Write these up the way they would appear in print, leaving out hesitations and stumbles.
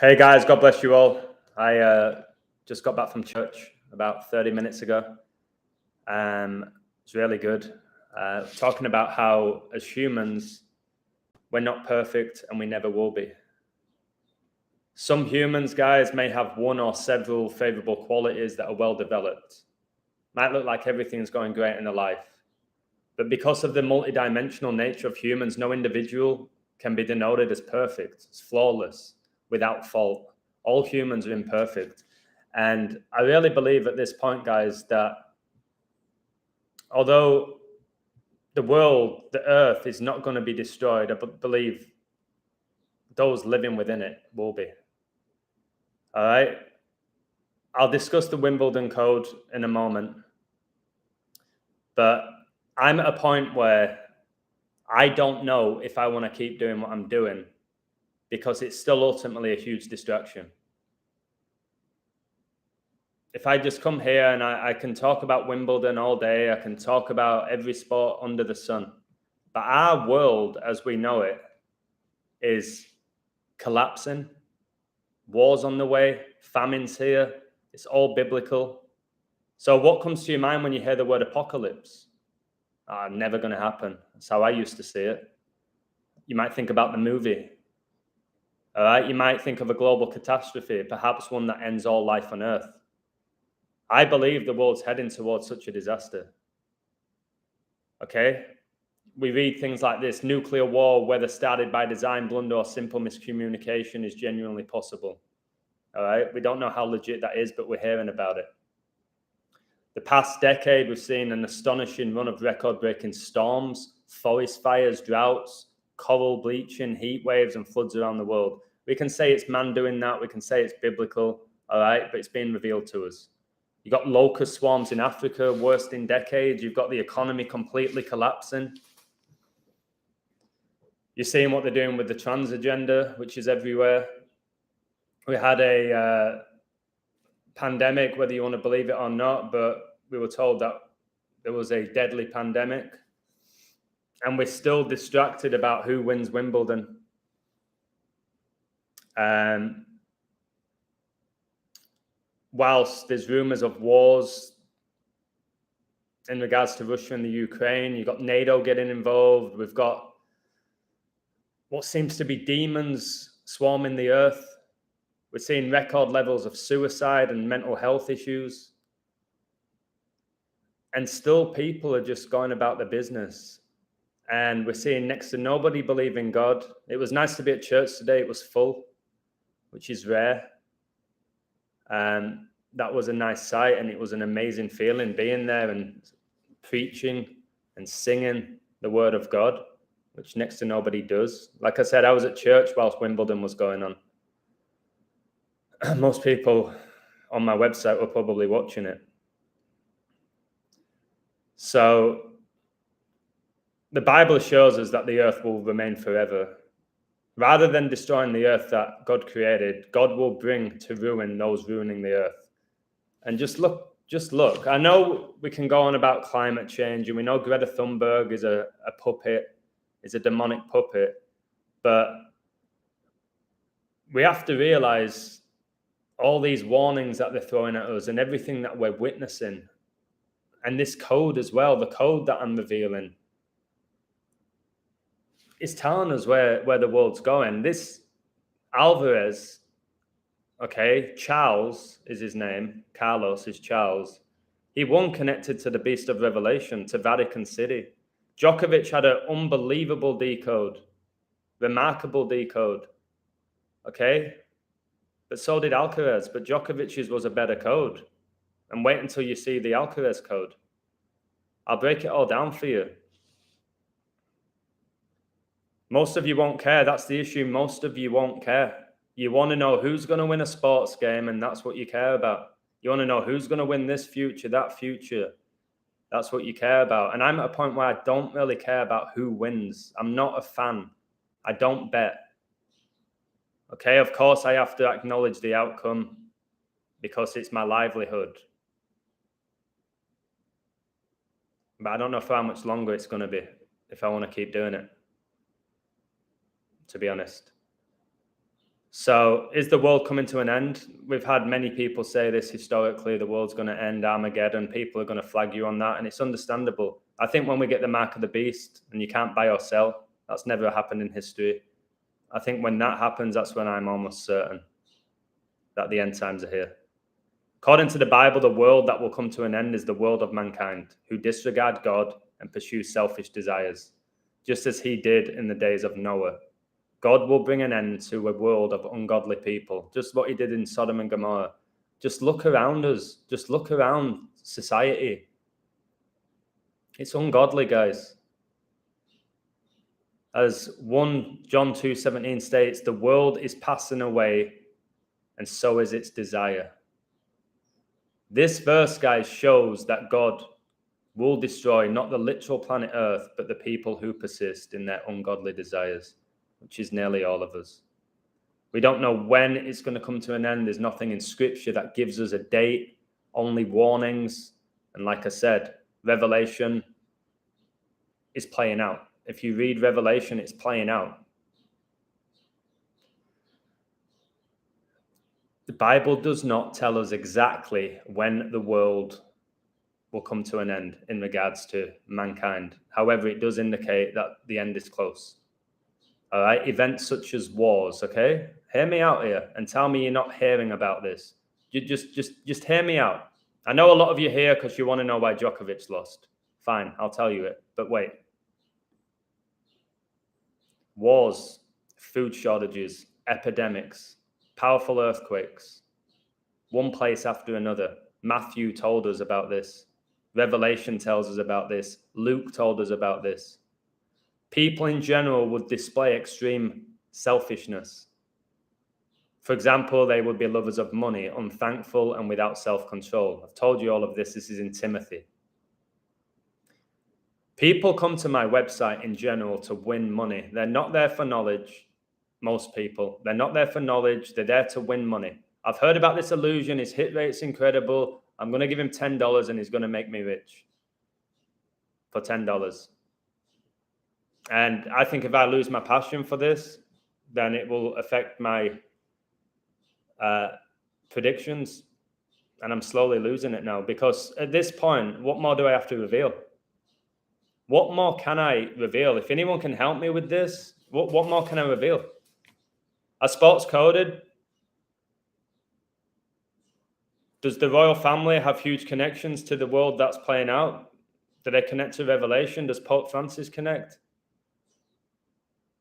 Hey guys, God bless you all. I just got back from church about 30 minutes ago. It's really good. Talking about how as humans, we're not perfect and we never will be. Some humans, guys, may have one or several favorable qualities that are well developed. Might look like everything's going great in their life. But because of the multidimensional nature of humans, no individual can be denoted as perfect, as flawless, without fault. All humans are imperfect. And I really believe at this point, guys, that although the world, the earth is not going to be destroyed, I believe those living within it will be. All right. I'll discuss the Wimbledon code in a moment. But I'm at a point where I don't know if I want to keep doing what I'm doing because it's still ultimately a huge distraction. If I just come here and I can talk about Wimbledon all day, I can talk about every sport under the sun, but our world as we know it is collapsing. War's on the way, famine's here, it's all biblical. So what comes to your mind when you hear the word apocalypse? Never going to happen. That's how I used to see it. You might think about the movie. All right, you might think of a global catastrophe, perhaps one that ends all life on earth. I believe the world's heading towards such a disaster. Okay? We read things like this: nuclear war, whether started by design, blunder, or simple miscommunication, is genuinely possible. All right? We don't know how legit that is, but we're hearing about it. The past decade, we've seen an astonishing run of record-breaking storms, forest fires, droughts, coral bleaching, heat waves, and floods around the world. We can say it's man doing that. We can say it's biblical, all right? But it's being revealed to us. You've got locust swarms in Africa, worst in decades. You've got the economy completely collapsing. You're seeing what they're doing with the trans agenda, which is everywhere. We had a pandemic, whether you want to believe it or not, but we were told that there was a deadly pandemic. And we're still distracted about who wins Wimbledon. Whilst there's rumors of wars in regards to Russia and the Ukraine, you've got NATO getting involved. We've got what seems to be demons swarming the earth. We're seeing record levels of suicide and mental health issues. And still people are just going about their business. And we're seeing next to nobody believe in God. It was nice to be at church today. It was full, which is rare. That was a nice sight, and it was an amazing feeling being there and preaching and singing the word of God, which next to nobody does. Like I said, I was at church whilst Wimbledon was going on. Most people on my website were probably watching it. So the Bible shows us that the earth will remain forever. Rather than destroying the earth that God created, God will bring to ruin those ruining the earth. And just look. I know we can go on about climate change, and we know Greta Thunberg is a puppet, is a demonic puppet, but we have to realize all these warnings that they're throwing at us and everything that we're witnessing, and this code as well, the code that I'm revealing, is telling us where the world's going. This Alcaraz, okay, Charles is his name. Carlos is Charles. He won connected to the Beast of Revelation, to Vatican City. Djokovic had an unbelievable decode, remarkable decode, okay? But so did Alcaraz, but Djokovic's was a better code. And wait until you see the Alcaraz code. I'll break it all down for you. Most of you won't care. That's the issue. Most of you won't care. You want to know who's going to win a sports game, and that's what you care about. You want to know who's going to win this future, that future. That's what you care about. And I'm at a point where I don't really care about who wins. I'm not a fan. I don't bet. Okay, of course I have to acknowledge the outcome because it's my livelihood. But I don't know for how much longer it's going to be if I want to keep doing it, to be honest. So is the world coming to an end? We've had many people say this historically, the world's going to end, Armageddon. People are going to flag you on that, and it's understandable. I think when we get the mark of the beast and you can't buy or sell, that's never happened in history. I think when that happens, that's when I'm almost certain that the end times are here. According to the Bible, the world that will come to an end is the world of mankind, who disregard God and pursue selfish desires, just as he did in the days of Noah. God will bring an end to a world of ungodly people, just what he did in Sodom and Gomorrah. Just look around us. Just look around society. It's ungodly, guys. As 1 John 2:17 states, the world is passing away, and so is its desire. This verse, guys, shows that God will destroy not the literal planet Earth, but the people who persist in their ungodly desires, which is nearly all of us. We don't know when it's going to come to an end. There's nothing in Scripture that gives us a date, only warnings. And like I said, Revelation is playing out. If you read Revelation, it's playing out. The Bible does not tell us exactly when the world will come to an end in regards to mankind. However, it does indicate that the end is close. All right, events such as wars, okay? Hear me out here and tell me you're not hearing about this. You just hear me out. I know a lot of you here because you want to know why Djokovic lost. Fine, I'll tell you it, but wait. Wars, food shortages, epidemics, powerful earthquakes, one place after another. Matthew told us about this. Revelation tells us about this. Luke told us about this. People in general would display extreme selfishness. For example, they would be lovers of money, unthankful, and without self-control. I've told you all of this. This is in Timothy. People come to my website in general to win money. They're not there for knowledge. Most people, they're not there for knowledge. They're there to win money. I've heard about this illusion. His hit rate's incredible. I'm going to give him $10 and he's going to make me rich for $10. And I think if I lose my passion for this, then it will affect my predictions. And I'm slowly losing it now, because at this point, what more do I have to reveal? What more can I reveal? If anyone can help me with this, what more can I reveal? Are sports coded? Does the royal family have huge connections to the world that's playing out? Do they connect to Revelation? Does Pope Francis connect?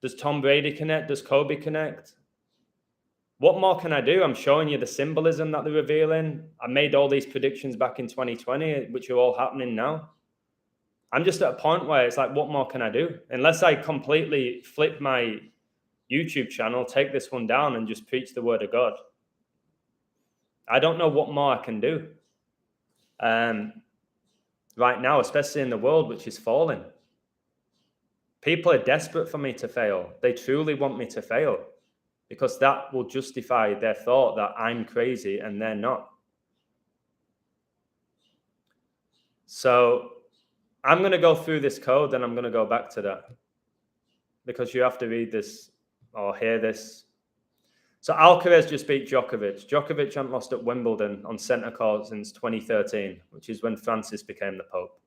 Does Tom Brady connect? Does Kobe connect? What more can I do? I'm showing you the symbolism that they're revealing. I made all these predictions back in 2020, which are all happening now. I'm just at a point where it's like, what more can I do? Unless I completely flip my YouTube channel, take this one down and just preach the word of God. I don't know what more I can do right now, especially in the world which is falling. People are desperate for me to fail. They truly want me to fail, because that will justify their thought that I'm crazy and they're not. So I'm going to go through this code, and I'm going to go back to that, because you have to read this or hear this. So Alcaraz just beat Djokovic. Djokovic hadn't lost at Wimbledon on centre court since 2013, which is when Francis became the Pope.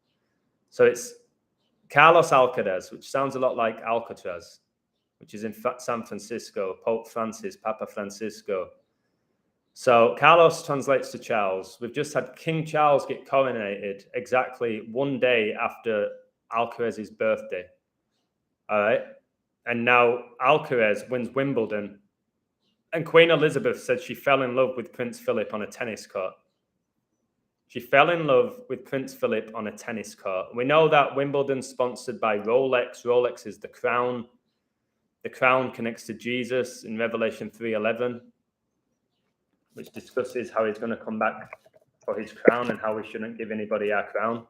So it's Carlos Alcaraz, which sounds a lot like Alcatraz, which is in San Francisco. Pope Francis, Papa Francisco. So Carlos translates to Charles. We've just had King Charles get coronated exactly one day after Alcaraz's birthday. All right. And now Alcaraz wins Wimbledon. And Queen Elizabeth said she fell in love with Prince Philip on a tennis court. She fell in love with Prince Philip on a tennis court. We know that Wimbledon's sponsored by Rolex. Rolex is the crown. The crown connects to Jesus in Revelation 3:11, which discusses how he's going to come back for his crown and how we shouldn't give anybody our crown.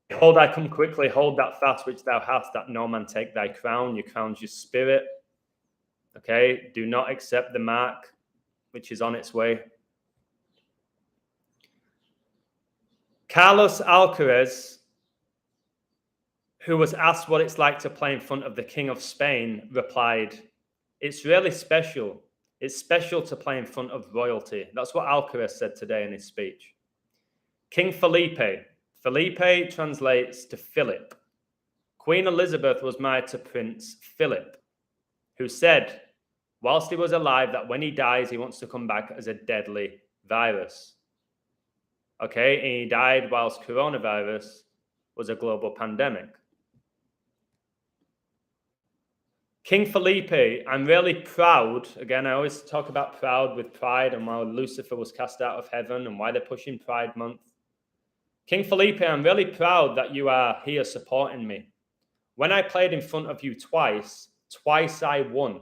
Behold, I come quickly. Hold that fast which thou hast, that no man take thy crown. Your crown's your spirit. Okay, do not accept the mark which is on its way. Carlos Alcaraz, who was asked what it's like to play in front of the King of Spain, replied, "It's really special. It's special to play in front of royalty. That's what Alcaraz said today in his speech. King Felipe. Felipe translates to Philip. Queen Elizabeth was married to Prince Philip, who said, whilst he was alive, that when he dies, he wants to come back as a deadly virus. Okay, and he died whilst coronavirus was a global pandemic. King Felipe, I'm really proud. Again, I always talk about proud with pride and why Lucifer was cast out of heaven and why they're pushing Pride Month. King Felipe, I'm really proud that you are here supporting me. When I played in front of you twice I won.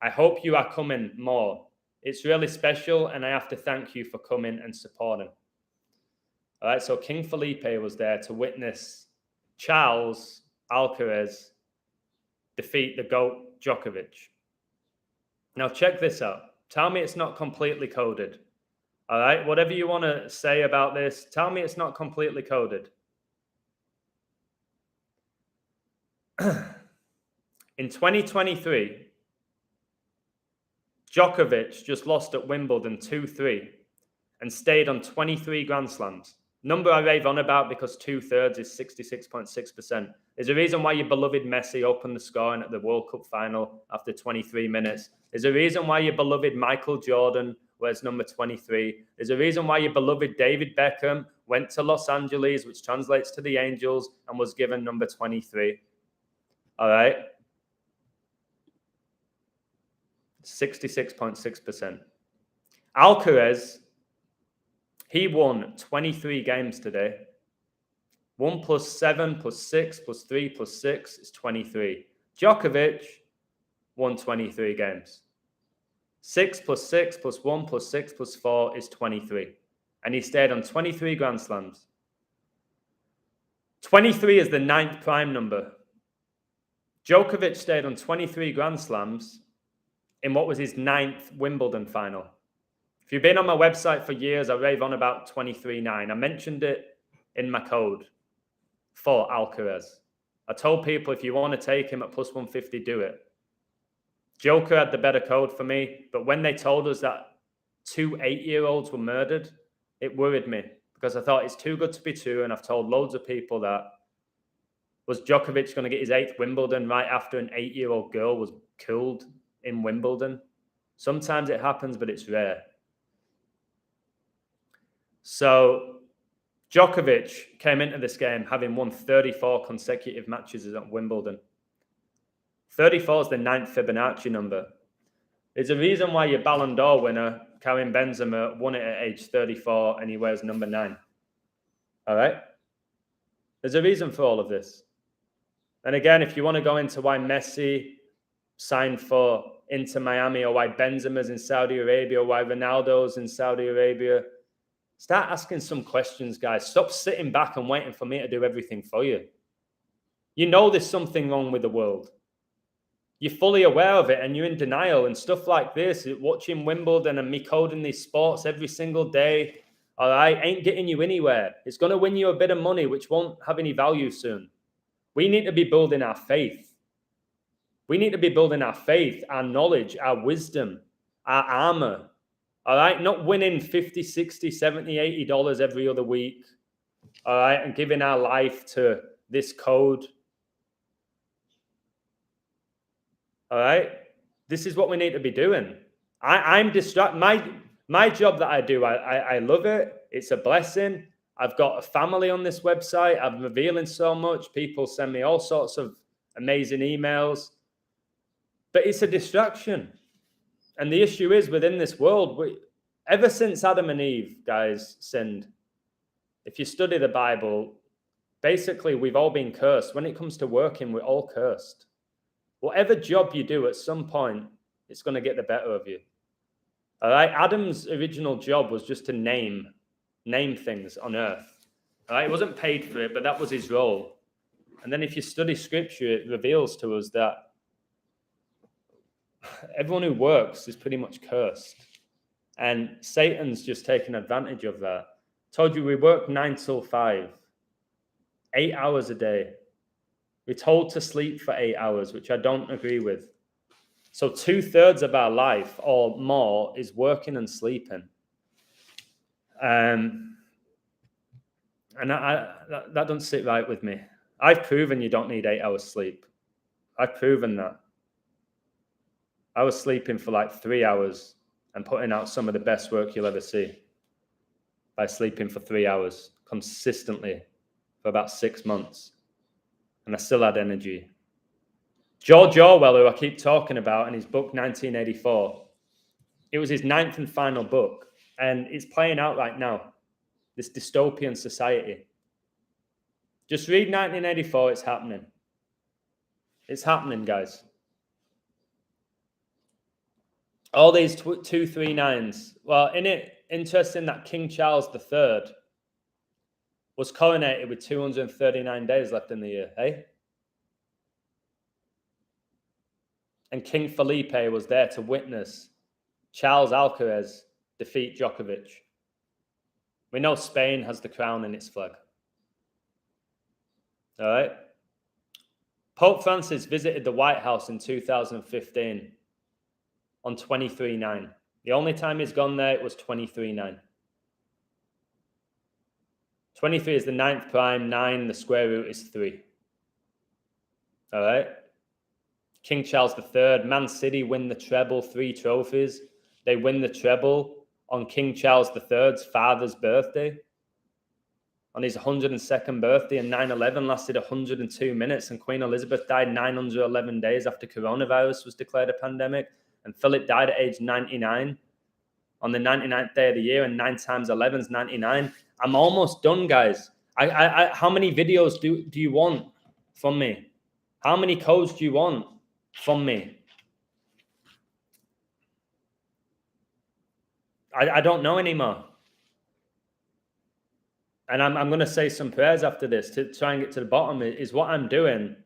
I hope you are coming more. It's really special, and I have to thank you for coming and supporting. All right, so King Felipe was there to witness Charles Alcaraz defeat the GOAT Djokovic. Now check this out. Tell me it's not completely coded. All right, whatever you want to say about this, tell me it's not completely coded. In 2023, Djokovic just lost at Wimbledon 2-3 and stayed on 23 Grand Slams. Number I rave on about because 2/3 is 66.6%. There's a reason why your beloved Messi opened the scoring at the World Cup final after 23 minutes. There's a reason why your beloved Michael Jordan wears number 23. There's a reason why your beloved David Beckham went to Los Angeles, which translates to the Angels, and was given number 23. All right. 66.6%. Alcaraz, he won 23 games today. 1 + 7 + 6 + 3 + 6 is 23. Djokovic won 23 games. 6 + 6 + 1 + 6 + 4 is 23. And he stayed on 23 Grand Slams. 23 is the 9th prime number. Djokovic stayed on 23 Grand Slams in what was his 9th Wimbledon final. If you've been on my website for years, I rave on about 23-9. I mentioned it in my code for Alcaraz. I told people if you want to take him at +150, do it. Joker had the better code for me, but when they told us that 2 8-year-olds were murdered, it worried me because I thought it's too good to be true, and I've told loads of people that. Was Djokovic going to get his 8th Wimbledon right after an 8-year-old girl was killed in Wimbledon? Sometimes it happens, but it's rare. So Djokovic came into this game having won 34 consecutive matches at Wimbledon. 34 is the 9th Fibonacci number. There's a reason why your Ballon d'Or winner, Karim Benzema, won it at age 34 and he wears number 9. All right? There's a reason for all of this. And again, if you want to go into why Messi signed for Inter Miami or why Benzema's in Saudi Arabia or why Ronaldo's in Saudi Arabia, start asking some questions, guys. Stop sitting back and waiting for me to do everything for you. You know there's something wrong with the world. You're fully aware of it and you're in denial and stuff like this. Watching Wimbledon and me coding these sports every single day, all right, ain't getting you anywhere. It's going to win you a bit of money, which won't have any value soon. We need to be building our faith. We need to be building our faith, our knowledge, our wisdom, our armor. All right, not winning $50, $60, $70, $80 every other week. All right, and giving our life to this code. All right, this is what we need to be doing. I'm distracted. My job that I do, I love it. It's a blessing. I've got a family on this website. I'm revealing so much. People send me all sorts of amazing emails. But it's a distraction. And the issue is within this world, ever since Adam and Eve, guys, sinned, if you study the Bible, basically we've all been cursed. When it comes to working, we're all cursed. Whatever job you do, at some point, it's going to get the better of you. All right? Adam's original job was just to name things on earth. All right? He wasn't paid for it, but that was his role. And then if you study scripture, it reveals to us that everyone who works is pretty much cursed. And Satan's just taken advantage of that. Told you we work 9 till 5, 8 hours a day. We're told to sleep for 8 hours, which I don't agree with. So 2/3 of our life or more is working and sleeping. And that doesn't sit right with me. I've proven you don't need 8 hours sleep. I've proven that. I was sleeping for like 3 hours and putting out some of the best work you'll ever see by sleeping for 3 hours consistently for about 6 months. And I still had energy. George Orwell, who I keep talking about, in his book 1984, it was his 9th and final book, and it's playing out right now, this dystopian society. Just read 1984, it's happening. It's happening, guys. All these 239s. Well, in it, interesting that King Charles III was coronated with 239 days left in the year, eh? And King Felipe was there to witness Charles Alcaraz defeat Djokovic. We know Spain has the crown in its flag. All right? Pope Francis visited the White House in 2015 on 23/9. The only time he's gone there, it was 23/9. 23 is the 9th prime, 9, the square root is 3. All right? King Charles III, Man City win the treble, 3 trophies. They win the treble on King Charles III's father's birthday. On his 102nd birthday, and 9/11 lasted 102 minutes, and Queen Elizabeth died 911 days after coronavirus was declared a pandemic, and Philip died at age 99 on the 99th day of the year, and 9 times 11 is 99. I'm almost done, guys. How many videos do you want from me? How many codes do you want from me? I don't know anymore. And I'm going to say some prayers after this to try and get to the bottom. Is what I'm doing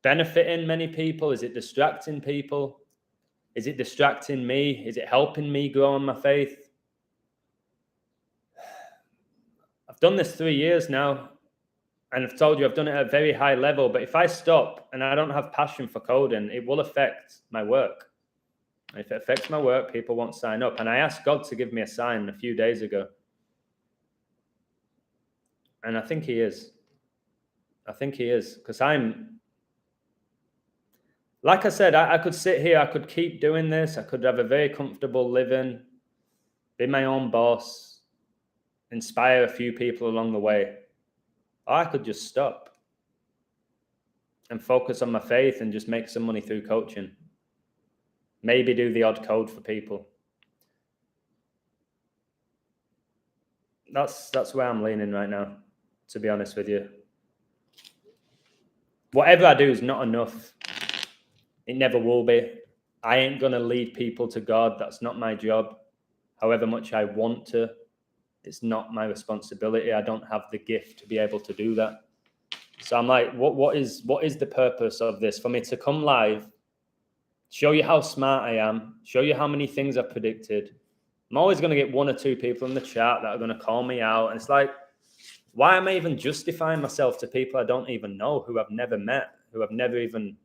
benefiting many people? Is it distracting people? Is it distracting me? Is it helping me grow in my faith? I've done this 3 years now, and I've told you I've done it at a very high level. But if I stop and I don't have passion for coding, it will affect my work. If it affects my work, people won't sign up. And I asked God to give me a sign a few days ago. And I think he is. I think he is. Because like I said, I could sit here, I could keep doing this. I could have a very comfortable living, be my own boss, inspire a few people along the way. Or I could just stop and focus on my faith and just make some money through coaching. Maybe do the odd code for people. That's where I'm leaning right now, to be honest with you. Whatever I do is not enough. It never will be. I ain't going to lead people to God. That's not my job. However much I want to, it's not my responsibility. I don't have the gift to be able to do that. So I'm like, what is the purpose of this? For me to come live, show you how smart I am, show you how many things I've predicted. I'm always going to get 1 or 2 people in the chat that are going to call me out. And it's like, why am I even justifying myself to people I don't even know, who I've never met, who I've never even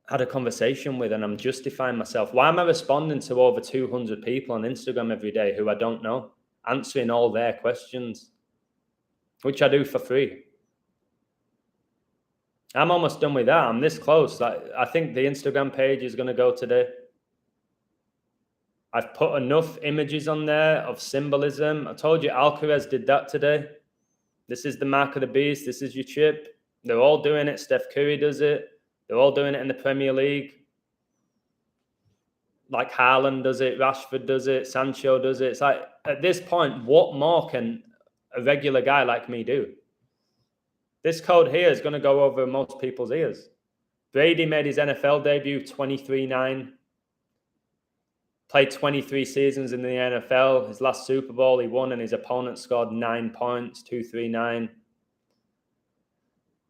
had a conversation with, and I'm justifying myself? Why am I responding to over 200 people on Instagram every day who I don't know, answering all their questions, which I do for free? I'm almost done with that. I'm this close. I think the Instagram page is going to go today. I've put enough images on there of symbolism. I told you Alcaraz did that today. This is the mark of the beast. This is your chip. They're all doing it. Steph Curry does it. They're all doing it in the Premier League. Like Haaland does it. Rashford does it. Sancho does it. It's like, at this point, what more can a regular guy like me do? This code here is going to go over most people's ears. Brady made his NFL debut 23/9. Played 23 seasons in the NFL. His last Super Bowl, he won, and his opponent scored 9 points, 239.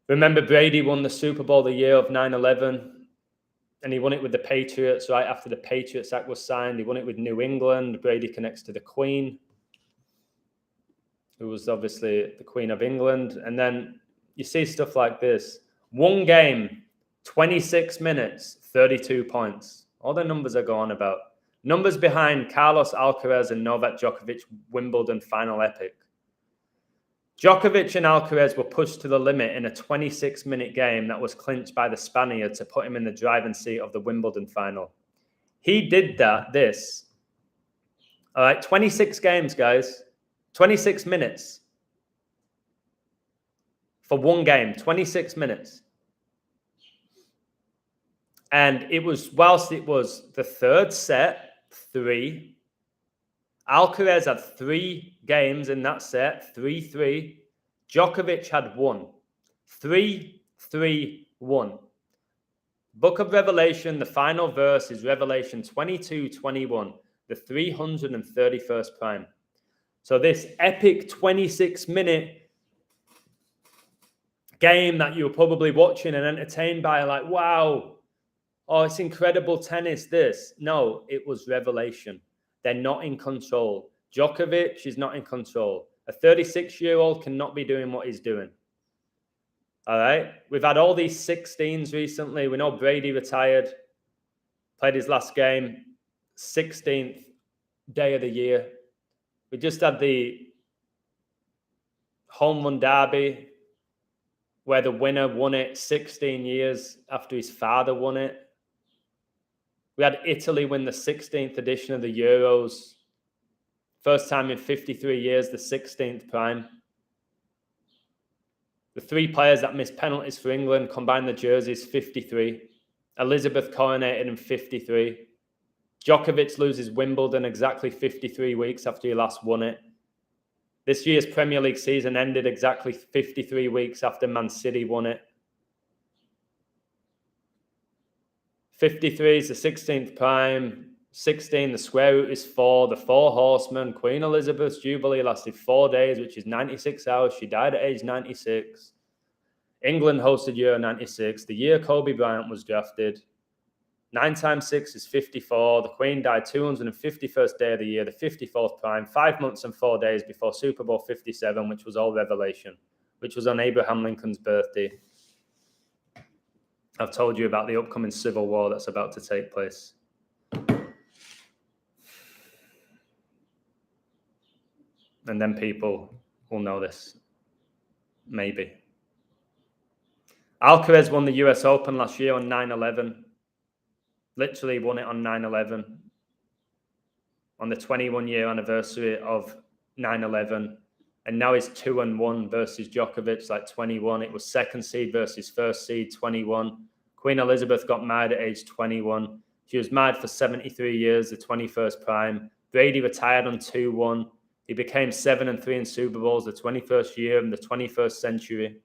Remember, Brady won the Super Bowl the year of 9/11, and he won it with the Patriots right after the Patriots Act was signed. He won it with New England. Brady connects to the Queen, who was obviously the Queen of England. And then you see stuff like this. One game, 26 minutes, 32 points. All the numbers I go on about. Numbers behind Carlos Alcaraz and Novak Djokovic Wimbledon final epic. Djokovic and Alcaraz were pushed to the limit in a 26-minute game that was clinched by the Spaniard to put him in the driving seat of the Wimbledon final. He did this. All right, 26 games, guys. 26 minutes. For one game, 26 minutes. And it was, whilst it was the third set, 3. Alcaraz had 3 games in that set, 3-3. Djokovic had 1. 3-3-1. Book of Revelation, the final verse is Revelation 22:21, the 331st prime. So this epic 26-minute game that you're probably watching and entertained by, like, wow, oh, it's incredible tennis, this. No, it was revelation. They're not in control. Djokovic is not in control. A 36-year-old cannot be doing what he's doing. All right? We've had all these 16s recently. We know Brady retired, played his last game, 16th day of the year. We just had the home run derby where the winner won it 16 years after his father won it. We had Italy win the 16th edition of the Euros. First time in 53 years, the 16th prime. The 3 players that missed penalties for England combined the jerseys 53. Elizabeth coronated in 53. Djokovic loses Wimbledon exactly 53 weeks after he last won it. This year's Premier League season ended exactly 53 weeks after Man City won it. 53 is the 16th prime. 16, the square root is 4. The 4 horsemen. Queen Elizabeth's Jubilee lasted 4 days, which is 96 hours. She died at age 96. England hosted Euro 96. The year Kobe Bryant was drafted. 9 times 6 is 54. The Queen died 251st day of the year, the 54th prime, 5 months and 4 days before Super Bowl 57, which was all revelation, which was on Abraham Lincoln's birthday. I've told you about the upcoming civil war that's about to take place. And then people will know this. Maybe. Alcaraz won the US Open last year on 9/11. Literally won it on 9/11. On the 21-year anniversary of 9/11. And now he's 2-1 versus Djokovic, like 21. It was second seed versus first seed, 21. Queen Elizabeth got married at age 21. She was married for 73 years, the 21st prime. Brady retired on 2-1. He became 7-3 in Super Bowls, the 21st year in the 21st century.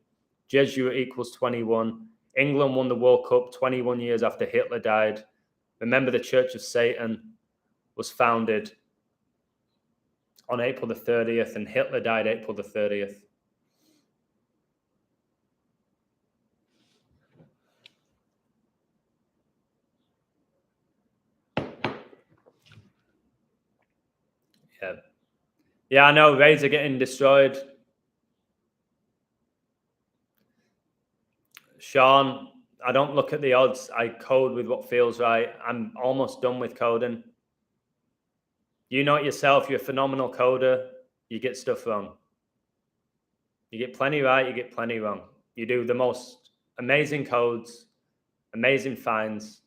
Jesuit equals 21. England won the World Cup 21 years after Hitler died. Remember, the Church of Satan was founded on April the 30th, and Hitler died April the 30th. Yeah, I know. Rays are getting destroyed. Sean, I don't look at the odds. I code with what feels right. I'm almost done with coding. You know it yourself. You're a phenomenal coder. You get stuff wrong. You get plenty right. You get plenty wrong. You do the most amazing codes, amazing finds.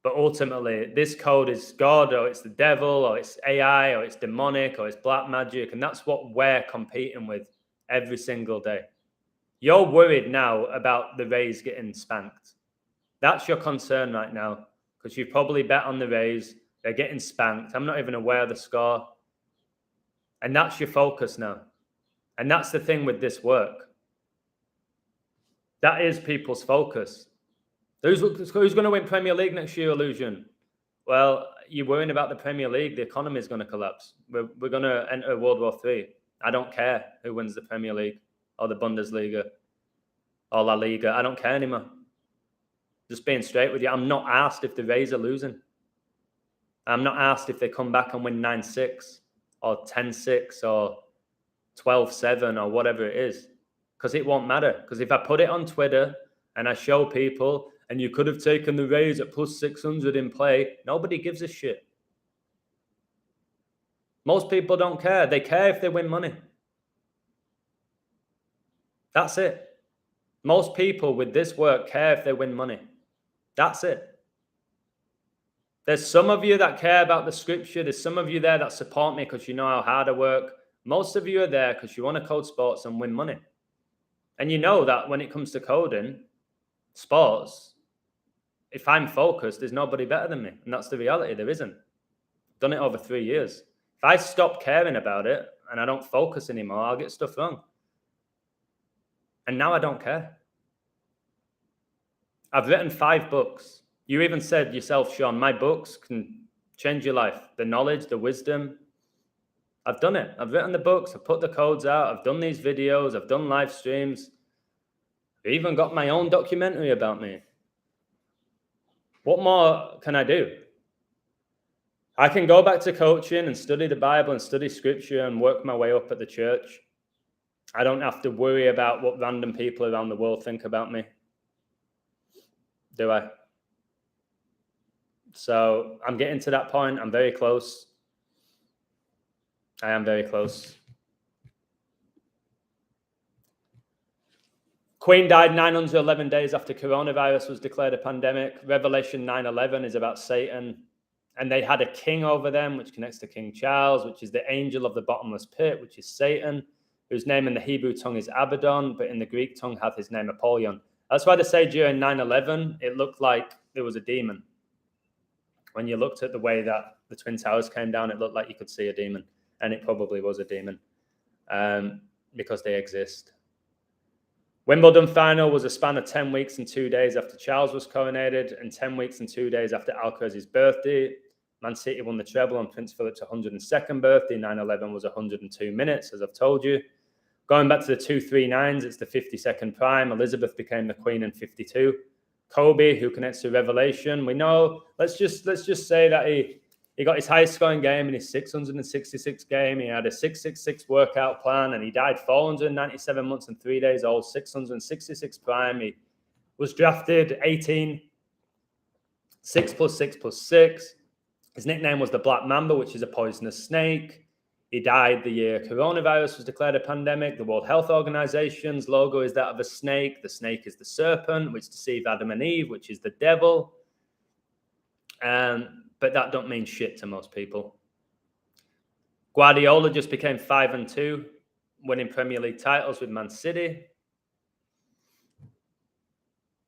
But ultimately, this code is God, or it's the devil, or it's AI, or it's demonic, or it's black magic. And that's what we're competing with every single day. You're worried now about the Rays getting spanked. That's your concern right now, because you've probably bet on the Rays. They're getting spanked. I'm not even aware of the score. And that's your focus now. And that's the thing with this work. That is people's focus. Who's going to win Premier League next year, Illusion? Well, you're worrying about the Premier League. The economy is going to collapse. We're going to enter World War III. I don't care who wins the Premier League or the Bundesliga or La Liga. I don't care anymore. Just being straight with you. I'm not asked if the Rays are losing. I'm not asked if they come back and win 9-6 or 10-6 or 12-7 or whatever it is. Because it won't matter. Because if I put it on Twitter and I show people, and you could have taken the Rays at plus 600 in play, nobody gives a shit. Most people don't care. They care if they win money. That's it. Most people with this work care if they win money. That's it. There's some of you that care about the scripture. There's some of you there that support me because you know how hard I work. Most of you are there because you want to code sports and win money. And you know that when it comes to coding sports, if I'm focused, there's nobody better than me. And that's the reality. There isn't. I've done it over 3 years. If I stop caring about it and I don't focus anymore, I'll get stuff wrong. And now I don't care. I've written 5 books. You even said yourself, Sean, my books can change your life. The knowledge, the wisdom. I've done it. I've written the books. I've put the codes out. I've done these videos. I've done live streams. I've even got my own documentary about me. What more can I do? I can go back to coaching and study the Bible and study scripture and work my way up at the church. I don't have to worry about what random people around the world think about me. Do I? So I'm getting to that point. I'm very close. I am very close. Queen died 911 days after coronavirus was declared a pandemic. Revelation 9:11 is about Satan. And they had a king over them, which connects to King Charles, which is the angel of the bottomless pit, which is Satan, whose name in the Hebrew tongue is Abaddon, but in the Greek tongue hath his name Apollyon. That's why they say during 9/11, it looked like there was a demon. When you looked at the way that the Twin Towers came down, it looked like you could see a demon. And it probably was a demon because they exist. Wimbledon final was a span of 10 weeks and 2 days after Charles was coronated and 10 weeks and 2 days after Alcaraz's birthday. Man City won the treble on Prince Philip's 102nd birthday. 9/11 was 102 minutes, as I've told you. Going back to the 239s, it's the 52nd prime. Elizabeth became the queen in 52. Kobe, who connects to Revelation, we know. Let's just say that he got his highest scoring game in his 666 game. He had a 666 workout plan, and he died 497 months and 3 days old, 666 prime. He was drafted 18, 6 + 6 + 6. His nickname was the Black Mamba, which is a poisonous snake. He died the year coronavirus was declared a pandemic. The World Health Organization's logo is that of a snake. The snake is the serpent, which deceived Adam and Eve, which is the devil. But that don't mean shit to most people. Guardiola just became 5-2, winning Premier League titles with Man City.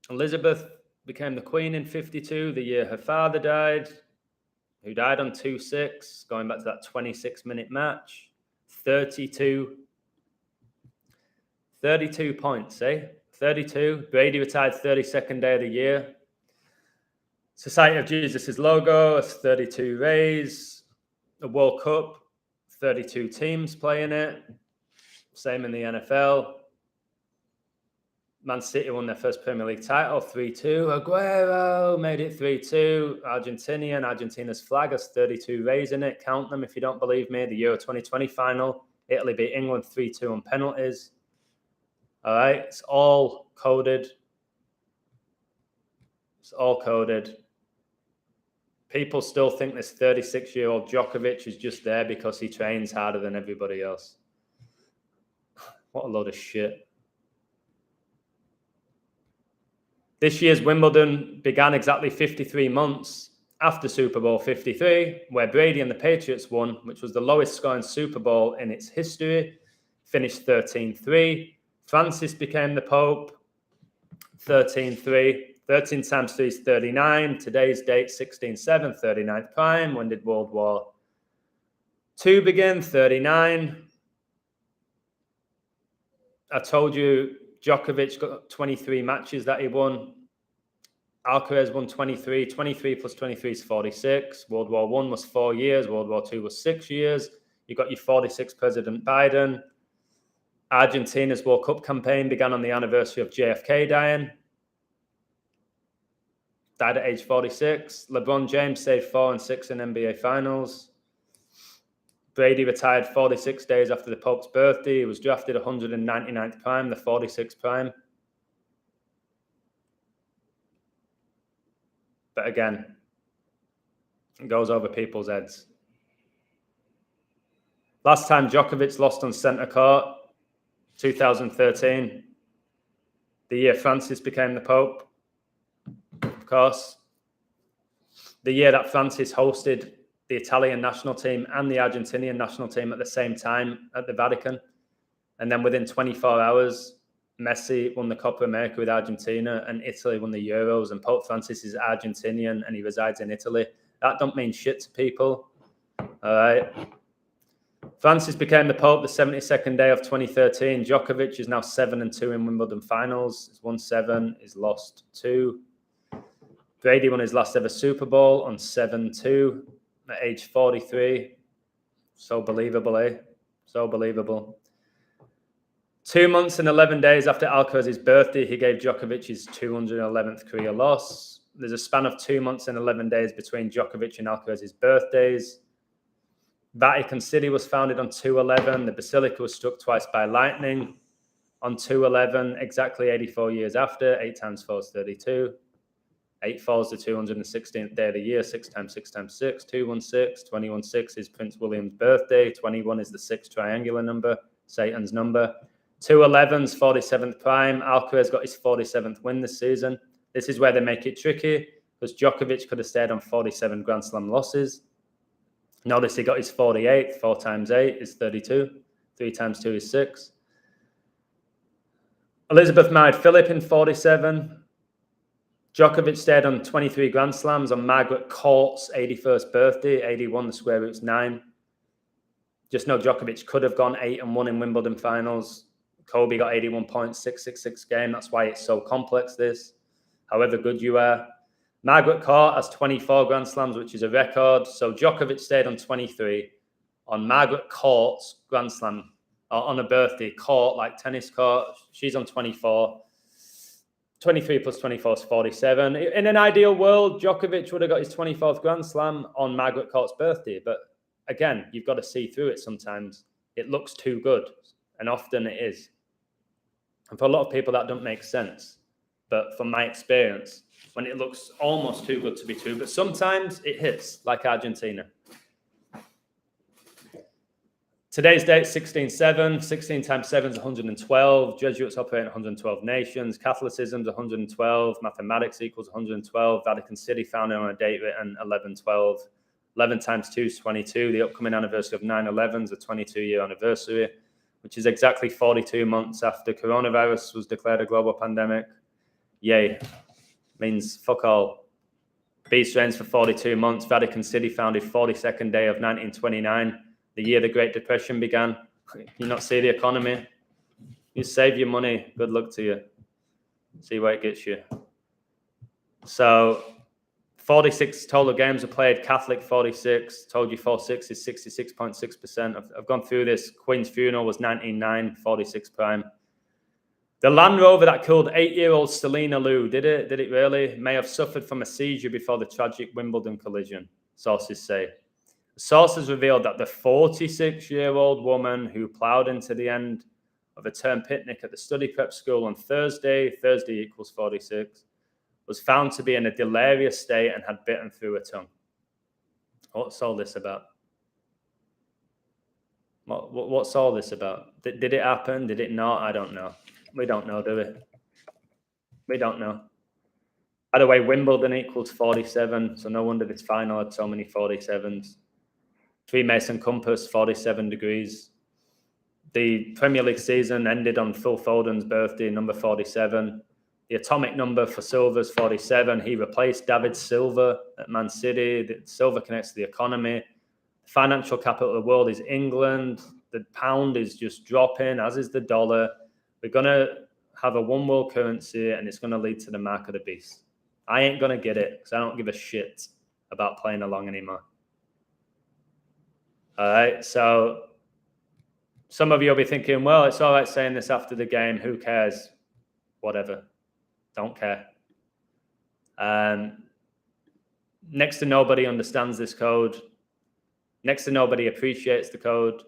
Elizabeth became the queen in 52, the year her father died, who died on 2-6, going back to that 26-minute match. 32 points, eh? 32. Brady retired 32nd day of the year. Society of Jesus' logo, it's 32 Rays. The World Cup, 32 teams playing it. Same in the NFL. Man City won their first Premier League title, 3-2. Aguero made it 3-2. Argentina's flag has 32 Rays in it. Count them if you don't believe me. The Euro 2020 final, Italy beat England 3-2 on penalties. All right, it's all coded. It's all coded. People still think this 36-year-old Djokovic is just there because he trains harder than everybody else. What a load of shit. This year's Wimbledon began exactly 53 months after Super Bowl 53, where Brady and the Patriots won, which was the lowest scoring Super Bowl in its history, finished 13-3. Francis became the Pope, 13-3. 13 times 3 is 39. Today's date, 16-7, 39th prime. When did World War II begin? 39. I told you Djokovic got 23 matches that he won. Alcaraz won 23. 23 plus 23 is 46. World War I was 4 years. World War II was 6 years. You got your 46th President Biden. Argentina's World Cup campaign began on the anniversary of JFK dying. Died at age 46. LeBron James saved 4 and 6 in NBA Finals. Brady retired 46 days after the Pope's birthday. He was drafted 199th prime, the 46th prime. But again, it goes over people's heads. Last time Djokovic lost on centre court, 2013. The year Francis became the Pope, of course. The year that Francis hosted the Italian national team and the Argentinian national team at the same time at the Vatican. And then within 24 hours, Messi won the Copa America with Argentina and Italy won the Euros, and Pope Francis is Argentinian and he resides in Italy. That don't mean shit to people. All right. Francis became the Pope the 72nd day of 2013. Djokovic is now 7-2 in Wimbledon finals. He's won 7, he's lost 2. Brady won his last ever Super Bowl on 7-2 at age 43. So believable, eh? So believable. 2 months and 11 days after Alcaraz's birthday, he gave Djokovic his 211th career loss. There's a span of 2 months and 11 days between Djokovic and Alcaraz's birthdays. Vatican City was founded on 2/11. The basilica was struck twice by lightning on 2/11, exactly 84 years after. 8 times 4 is 32. 8 falls the 216th day of the year. 6 times 6 times 6, 216. 21/6 is Prince William's birthday. 21 is the 6th triangular number, Satan's number. 211's 47th prime. Alcaraz got his 47th win this season. This is where they make it tricky, because Djokovic could have stayed on 47 Grand Slam losses. Notice he got his 48th. 4 times 8 is 32. 3 times 2 is 6. Elizabeth married Philip in 47. Djokovic stayed on 23 Grand Slams on Margaret Court's 81st birthday. 81, the square root's 9. Just know Djokovic could have gone 8-1 in Wimbledon finals. Kobe got 81 points, 666 game. That's why it's so complex, this. However good you are. Margaret Court has 24 Grand Slams, which is a record. So Djokovic stayed on 23 on Margaret Court's Grand Slam, on a birthday court, like tennis court. She's on 24. 23 plus 24 is 47. In an ideal world, Djokovic would have got his 24th Grand Slam on Margaret Court's birthday. But again, you've got to see through it sometimes. It looks too good, and often it is. And for a lot of people, that doesn't make sense. But from my experience, when it looks almost too good to be true, but sometimes it hits, like Argentina. Today's date, 16/7. 16 times 7 is 112. Jesuits operate in 112 nations. Catholicism's 112. Mathematics equals 112. Vatican City founded on a date written 11/12. 11 times 2 is 22. The upcoming anniversary of 9/11 is a 22-year anniversary, which is exactly 42 months after coronavirus was declared a global pandemic. Yay. Means fuck all. Beast reigns for 42 months. Vatican City founded 42nd day of 1929, the year the Great Depression began. You not see the economy? You save your money. Good luck to you. See where it gets you. So 46 total games are played. Catholic 46. Told you 46 is 66.6%. I've gone through this. Queen's funeral was 1909, 46 prime. The Land Rover that killed 8-year-old Selena Liu, did it really? May have suffered from a seizure before the tragic Wimbledon collision, sources say. Sources revealed that the 46-year-old woman who ploughed into the end of a term picnic at the study prep school on Thursday equals 46, was found to be in a delirious state and had bitten through her tongue. What's all this about? What's all this about? Did it happen? Did it not? I don't know. We don't know, do we? We don't know. By the way, Wimbledon equals 47, so no wonder this final had so many 47s. Freemason compass, 47 degrees. The Premier League season ended on Phil Foden's birthday, number 47. The atomic number for Silva's 47. He replaced David Silva at Man City. Silva connects to the economy. The financial capital of the world is England. The pound is just dropping, as is the dollar. We're going to have a one world currency, and it's going to lead to the mark of the beast. I ain't going to get it because I don't give a shit about playing along anymore. All right, so some of you will be thinking, well, it's all right saying this after the game. Who cares? Whatever. Don't care. Next to nobody understands this code. Next to nobody appreciates the code.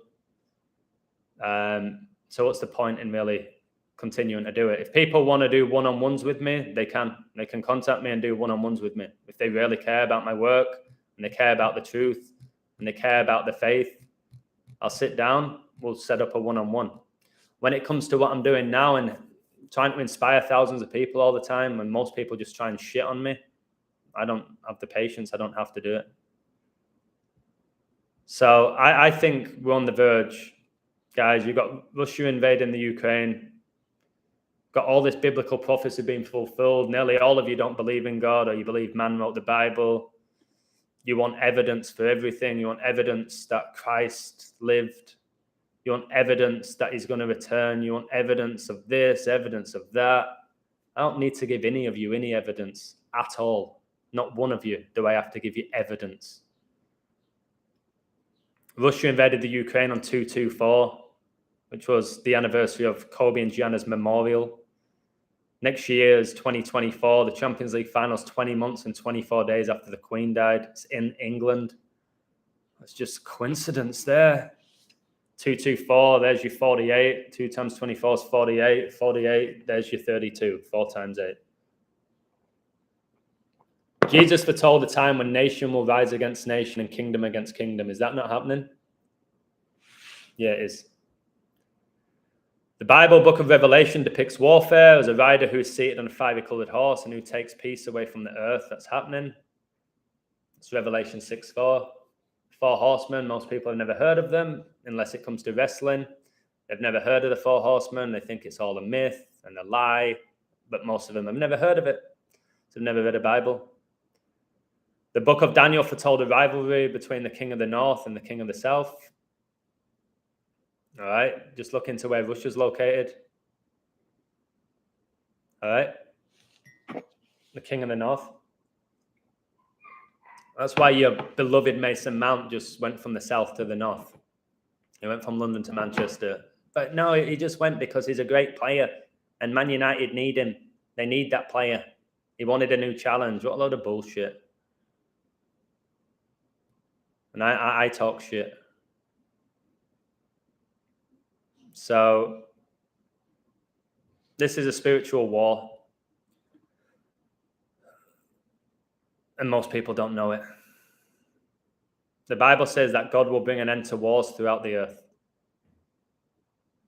So what's the point in really continuing to do it. If people want to do one-on-ones with me, they can contact me and do one-on-ones with me. If they really care about my work and they care about the truth and they care about the faith, I'll sit down, we'll set up a one-on-one. When it comes to what I'm doing now and trying to inspire thousands of people all the time, and most people just try and shit on me, I don't have the patience. I don't have to do it. So I think we're on the verge. Guys, you've got Russia invading the Ukraine, got all this biblical prophecy being fulfilled. Nearly all of you don't believe in God, or you believe man wrote the Bible. You want evidence for everything. You want evidence that Christ lived. You want evidence that he's going to return. You want evidence of this, evidence of that. I don't need to give any of you any evidence at all. Not one of you do I have to give you evidence. Russia invaded the Ukraine on 2/24, which was the anniversary of Kobe and Gianna's memorial. Next year is 2024, the Champions League finals 20 months and 24 days after the Queen died. It's in England. It's just coincidence there. 2/24, there's your 48. 2 times 24 is 48. 48, there's your 32. 4 times 8. Jesus foretold a time when nation will rise against nation and kingdom against kingdom. Is that not happening? Yeah, it is. The Bible book of Revelation depicts warfare as a rider who is seated on a fiery colored horse and who takes peace away from the earth. That's happening. It's Revelation 6:4. 4 horsemen, most people have never heard of them unless it comes to wrestling. They've never heard of the 4 horsemen. They think it's all a myth and a lie, but most of them have never heard of it. So they've never read a Bible. The book of Daniel foretold a rivalry between the king of the north and the king of the south. All right, just look into where Russia's located. All right, the king of the north. That's why your beloved Mason Mount just went from the south to the north. He went from London to Manchester. But no, he just went because he's a great player. And Man United need him. They need that player. He wanted a new challenge. What a load of bullshit. And I talk shit. So this is a spiritual war. And most people don't know it. The Bible says that God will bring an end to wars throughout the earth.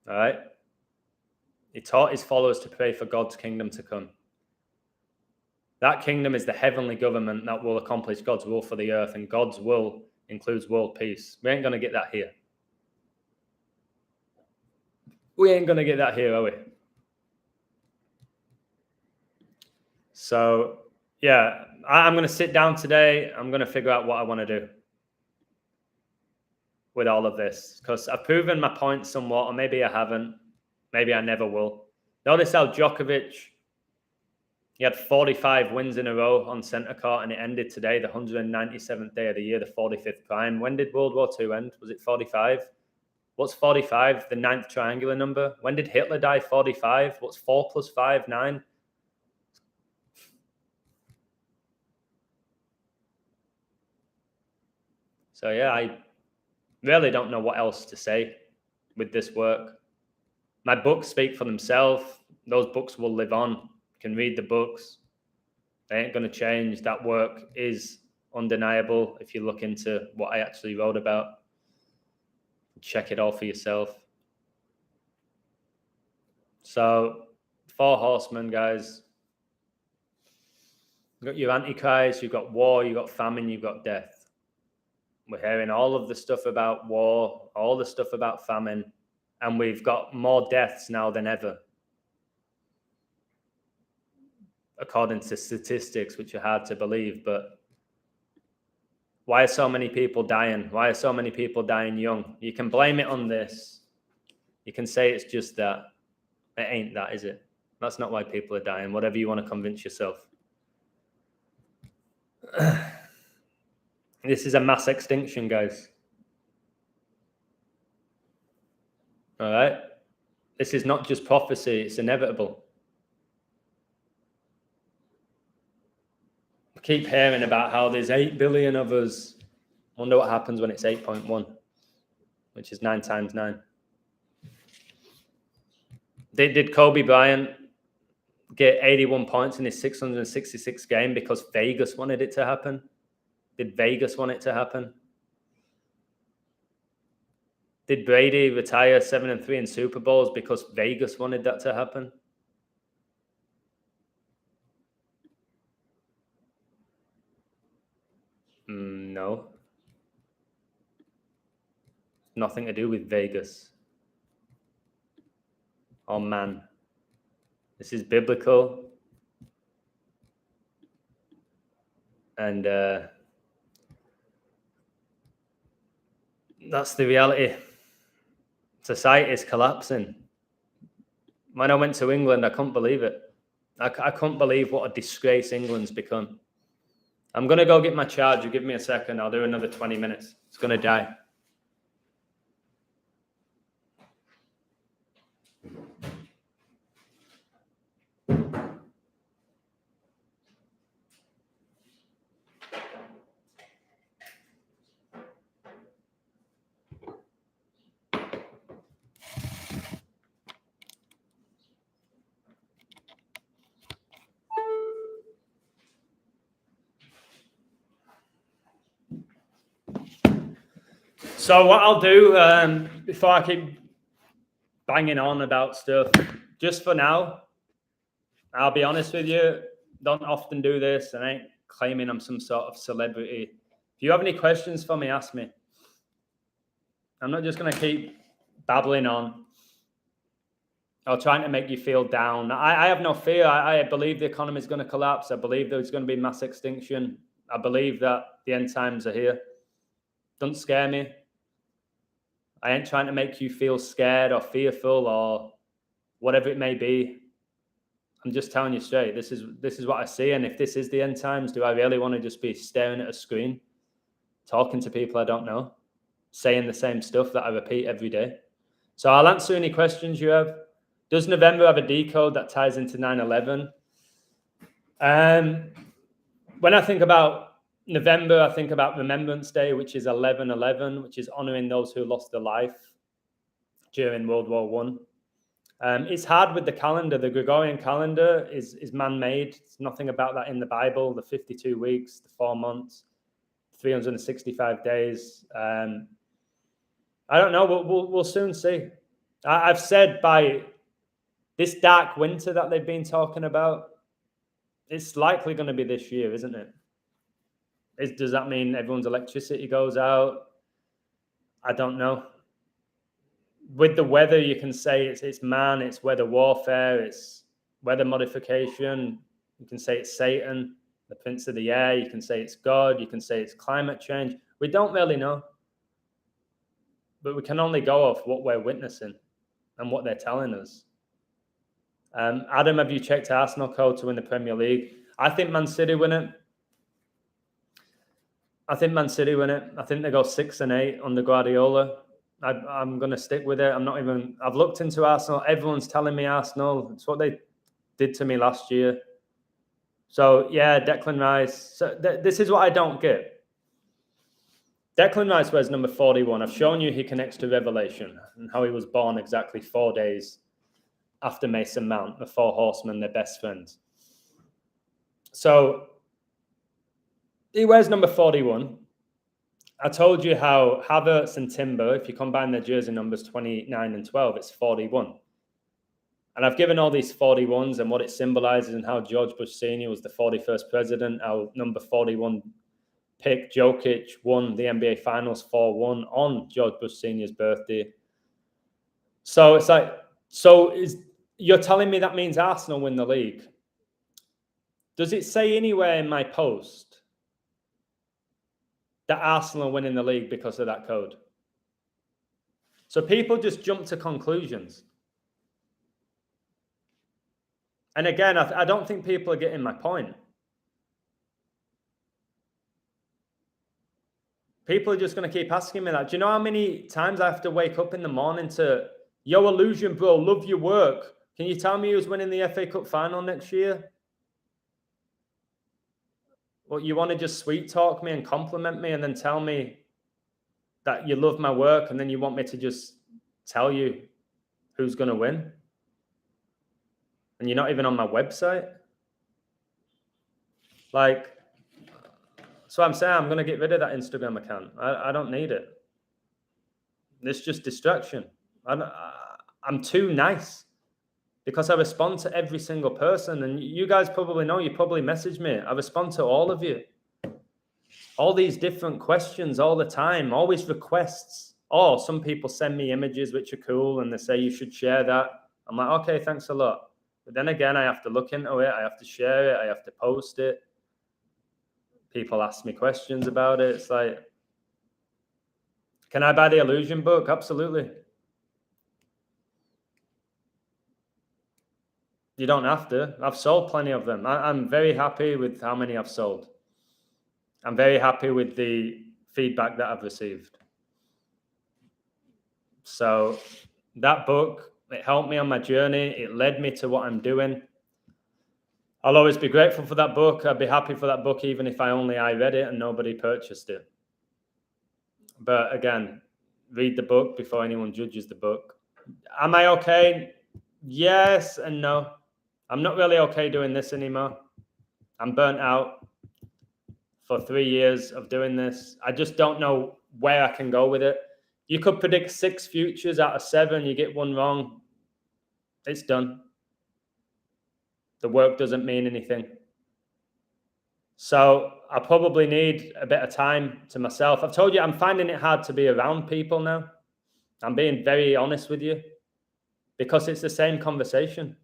All right? He taught his followers to pray for God's kingdom to come. That kingdom is the heavenly government that will accomplish God's will for the earth, and God's will includes world peace. We ain't going to get that here. We ain't going to get that here, are we? So, yeah, I'm going to sit down today. I'm going to figure out what I want to do with all of this, because I've proven my point somewhat, or maybe I haven't. Maybe I never will. Notice how Djokovic, he had 45 wins in a row on centre court, and it ended today, the 197th day of the year, the 45th prime. When did World War II end? Was it 45? What's 45? The 9th triangular number. When did Hitler die? 45. What's 4 plus 5? 9. So yeah, I really don't know what else to say with this work. My books speak for themselves. Those books will live on. You can read the books. They ain't going to change. That work is undeniable if you look into what I actually wrote about. Check it all for yourself. So, 4 horsemen, guys. You've got your Antichrist, you've got war, you've got famine, you've got death. We're hearing all of the stuff about war, all the stuff about famine, and we've got more deaths now than ever, according to statistics, which are hard to believe. But why are so many people dying? Why are so many people dying young? You can blame it on this. You can say it's just that. It ain't that, is it? That's not why people are dying, whatever you want to convince yourself. This is a mass extinction, guys. All right? This is not just prophecy, it's inevitable. I keep hearing about how there's 8 billion of us. I wonder what happens when it's 8.1, which is 9 times 9. Did Kobe Bryant get 81 points in his 666 game because Vegas wanted it to happen? Did Vegas want it to happen? Did Brady retire 7-3 in Super Bowls because Vegas wanted that to happen? No. Nothing to do with Vegas. Oh man. This is biblical. And that's the reality. Society is collapsing. When I went to England, I couldn't believe it. I couldn't believe what a disgrace England's become. I'm going to go get my charger. Give me a second. I'll do another 20 minutes. It's going to die. So what I'll do, before I keep banging on about stuff, just for now, I'll be honest with you, don't often do this, and I ain't claiming I'm some sort of celebrity. If you have any questions for me, ask me. I'm not just going to keep babbling on or trying to make you feel down. I have no fear. I believe the economy is going to collapse. I believe there's going to be mass extinction. I believe that the end times are here. Don't scare me. I ain't trying to make you feel scared or fearful or whatever it may be. I'm just telling you straight. This is what I see. And if this is the end times, do I really want to just be staring at a screen, talking to people I don't know, saying the same stuff that I repeat every day? So I'll answer any questions you have. Does November have a decode that ties into 9/11? When I think about November, I think about Remembrance Day, which is 11/11, which is honoring those who lost their life during World War I. It's hard with the calendar. The Gregorian calendar is man-made. There's nothing about that in the Bible. The 52 weeks, the 4 months, 365 days. I don't know. We'll soon see. I've said by this dark winter that they've been talking about, it's likely going to be this year, isn't it? Does that mean everyone's electricity goes out? I don't know. With the weather, you can say it's man, it's weather warfare, it's weather modification. You can say it's Satan, the prince of the air. You can say it's God. You can say it's climate change. We don't really know. But we can only go off what we're witnessing and what they're telling us. Adam, have you checked Arsenal code to win the Premier League? I think Man City win it. I think they go 6-8 under Guardiola. I'm going to stick with it. I've looked into Arsenal. Everyone's telling me Arsenal. It's what they did to me last year. So, yeah, Declan Rice. So this is what I don't get. Declan Rice wears number 41. I've shown you he connects to Revelation and how he was born exactly 4 days after Mason Mount, the four horsemen, their best friends. So he wears number 41. I told you how Havertz and Timber, if you combine their jersey numbers 29 and 12, it's 41. And I've given all these 41s and what it symbolizes and how George Bush Sr. was the 41st president. Our number 41 pick, Djokovic, won the NBA Finals 4-1 on George Bush Sr.'s birthday. So it's like, you're telling me that means Arsenal win the league? Does it say anywhere in my post that Arsenal are winning the league because of that code? So people just jump to conclusions. And again, I don't think people are getting my point. People are just going to keep asking me that. Do you know how many times I have to wake up in the morning to, yo, Illusion, bro, love your work. Can you tell me who's winning the FA Cup final next year? Well, you want to just sweet talk me and compliment me and then tell me that you love my work and then you want me to just tell you who's going to win? and you're not even on my website. Like, so I'm saying I'm going to get rid of that Instagram account. I don't need it. It's just distraction. I'm too nice because I respond to every single person. And you guys probably know, you probably message me. I respond to all of you. All these different questions all the time, always requests. Oh, some people send me images which are cool and they say you should share that. I'm like, okay, thanks a lot. But then again, I have to look into it. I have to share it. I have to post it. People ask me questions about it. It's like, can I buy the Illusion book? Absolutely. You don't have to. I've sold plenty of them. I'm very happy with how many I've sold. I'm very happy with the feedback that I've received. So that book, it helped me on my journey. It led me to what I'm doing. I'll always be grateful for that book. I'd be happy for that book even if I read it and nobody purchased it. But again, read the book before anyone judges the book. Am I okay? Yes and no. I'm not really okay doing this anymore. I'm burnt out for 3 years of doing this. I just don't know where I can go with it. You could predict 6 futures out of 7. You get one wrong. It's done. The work doesn't mean anything. So I probably need a bit of time to myself. I've told you, I'm finding it hard to be around people now. I'm being very honest with you because it's the same conversation.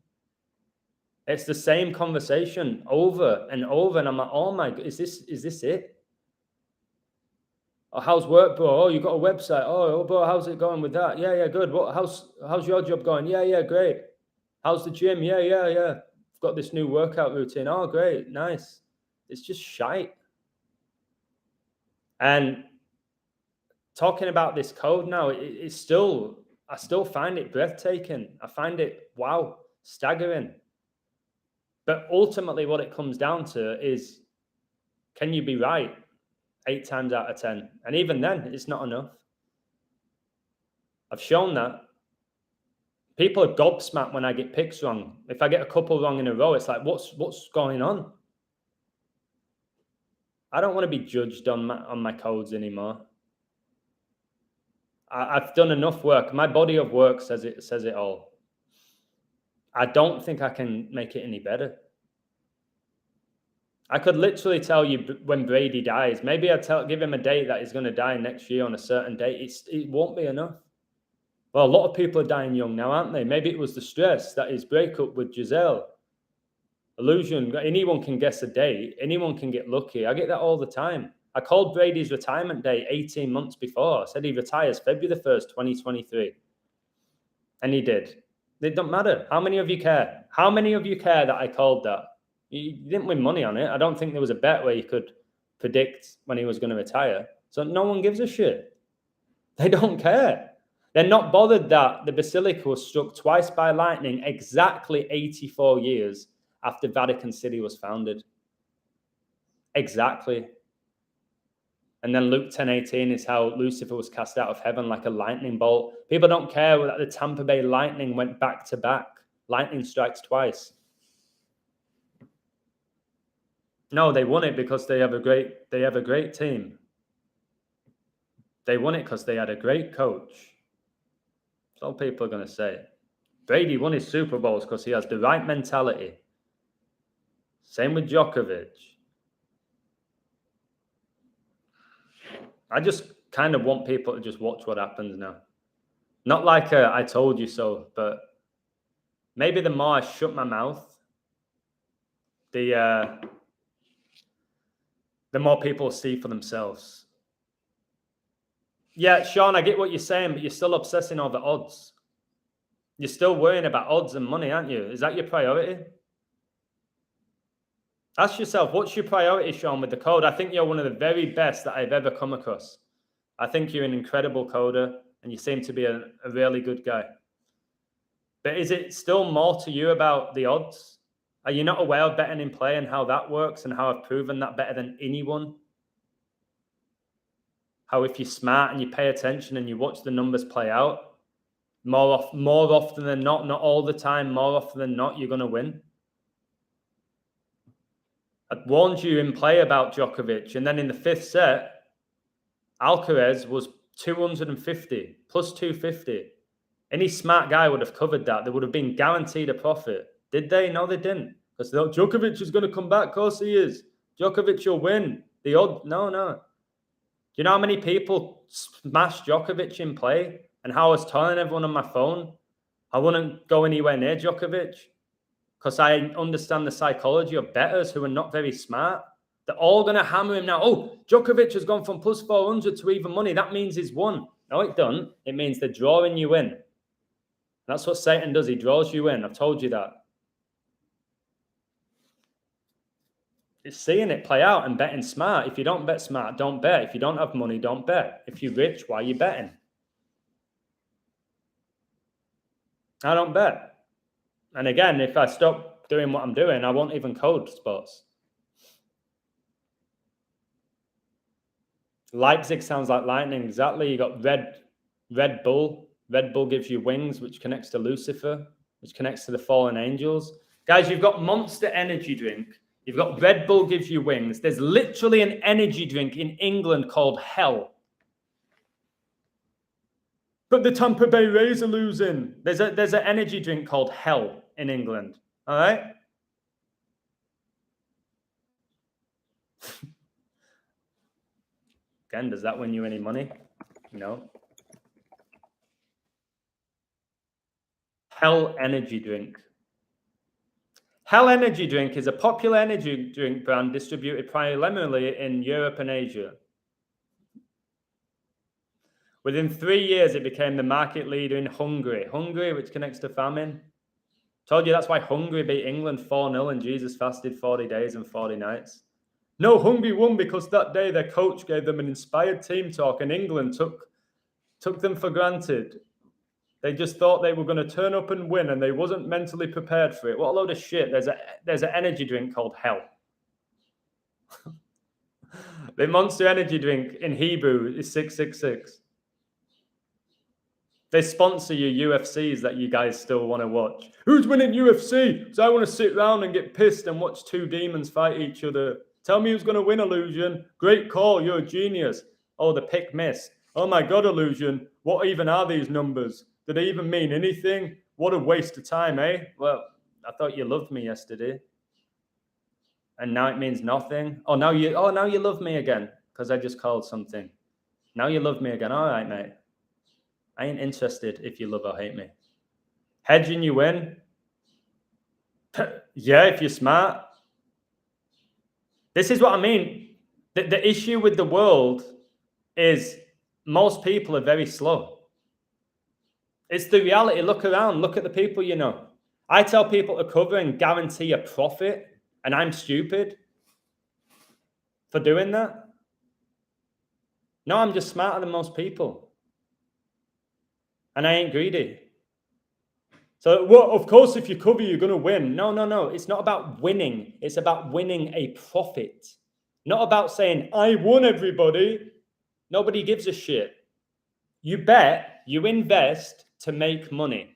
It's the same conversation over and over. And I'm like, oh my God, is this it? Oh, how's work, bro? Oh, you got a website. Oh, bro, how's it going with that? Yeah, good. What? How's your job going? Yeah, great. How's the gym? Yeah. I've got this new workout routine. Oh, great, nice. It's just shite. And talking about this code now, I still find it breathtaking. I find it, wow, staggering. But ultimately what it comes down to is, can you be right 8 times out of 10? And even then, it's not enough. I've shown that. People are gobsmacked when I get picks wrong. If I get a couple wrong in a row, it's like, what's going on? I don't want to be judged on my codes anymore. I've done enough work. My body of work says it all. I don't think I can make it any better. I could literally tell you when Brady dies. Maybe give him a date that he's going to die next year on a certain date. It won't be enough. Well, a lot of people are dying young now, aren't they? Maybe it was the stress that his breakup with Giselle. Illusion. Anyone can guess a date. Anyone can get lucky. I get that all the time. I called Brady's retirement date 18 months before. I said he retires February the 1st, 2023. And he did. It don't matter. How many of you care? How many of you care that I called that? You didn't win money on it. I don't think there was a bet where you could predict when he was going to retire. So no one gives a shit. They don't care. They're not bothered that the basilica was struck twice by lightning exactly 84 years after Vatican City was founded. Exactly. And then Luke 10:18 is how Lucifer was cast out of heaven like a lightning bolt. People don't care that the Tampa Bay Lightning went back to back. Lightning strikes twice. No, they won it because they have a great team. They won it because they had a great coach. That's all people are going to say. Brady won his Super Bowls because he has the right mentality. Same with Djokovic. I just kind of want people to just watch what happens now. Not like I told you so, but maybe the more I shut my mouth, the more people see for themselves. Yeah, Sean, I get what you're saying, but you're still obsessing over odds. You're still worrying about odds and money, aren't you? Is that your priority? Ask yourself, what's your priority, Sean, with the code? I think you're one of the very best that I've ever come across. I think you're an incredible coder, and you seem to be a really good guy. But is it still more to you about the odds? Are you not aware of betting in play and how that works and how I've proven that better than anyone? How if you're smart and you pay attention and you watch the numbers play out, More often than not all the time, more often than not, you're going to win. I warned you in play about Djokovic, and then in the fifth set, Alcaraz was 250 plus 250. Any smart guy would have covered that. They would have been guaranteed a profit. Did they? No, they didn't. Because they thought Djokovic is going to come back. Of course he is. Djokovic will win. No. Do you know how many people smashed Djokovic in play? And how I was telling everyone on my phone, I wouldn't go anywhere near Djokovic because I understand the psychology of bettors who are not very smart. They're all going to hammer him now. Oh, Djokovic has gone from plus 400 to even money. That means he's won. No, it doesn't. It means they're drawing you in. That's what Satan does. He draws you in. I've told you that. It's seeing it play out and betting smart. If you don't bet smart, don't bet. If you don't have money, don't bet. If you're rich, why are you betting? I don't bet. And again, if I stop doing what I'm doing, I won't even code sports. Leipzig sounds like lightning. Exactly. You got Red Bull. Red Bull gives you wings, which connects to Lucifer, which connects to the fallen angels. Guys, you've got Monster Energy Drink. You've got Red Bull gives you wings. There's literally an energy drink in England called Hell. But the Tampa Bay Rays are losing. There's an energy drink called Hell in England. All right? Again, does that win you any money? No. Hell Energy Drink. Hell Energy Drink is a popular energy drink brand distributed primarily in Europe and Asia. Within 3 years, it became the market leader in Hungary. Hungary, which connects to famine. Told you that's why Hungary beat England 4-0 and Jesus fasted 40 days and 40 nights. No, Hungary won because that day their coach gave them an inspired team talk and England took them for granted. They just thought they were going to turn up and win and they wasn't mentally prepared for it. What a load of shit. There's an energy drink called Hell. The Monster Energy Drink in Hebrew is 666. They sponsor your UFCs that you guys still want to watch. Who's winning UFC? So I want to sit around and get pissed and watch two demons fight each other. Tell me who's going to win, Illusion. Great call. You're a genius. Oh, the pick miss. Oh my God, Illusion. What even are these numbers? Do they even mean anything? What a waste of time, eh? Well, I thought you loved me yesterday. And now it means nothing. Now you love me again because I just called something. Now you love me again. All right, mate. I ain't interested if you love or hate me. Hedging you win? Yeah, if you're smart. This is what I mean. The issue with the world is most people are very slow. It's the reality. Look around. Look at the people you know. I tell people to cover and guarantee a profit, and I'm stupid for doing that. No, I'm just smarter than most people. And I ain't greedy. So, well, of course, if you cover, you're going to win. No. It's not about winning. It's about winning a profit. Not about saying, I won, everybody. Nobody gives a shit. You bet, you invest to make money.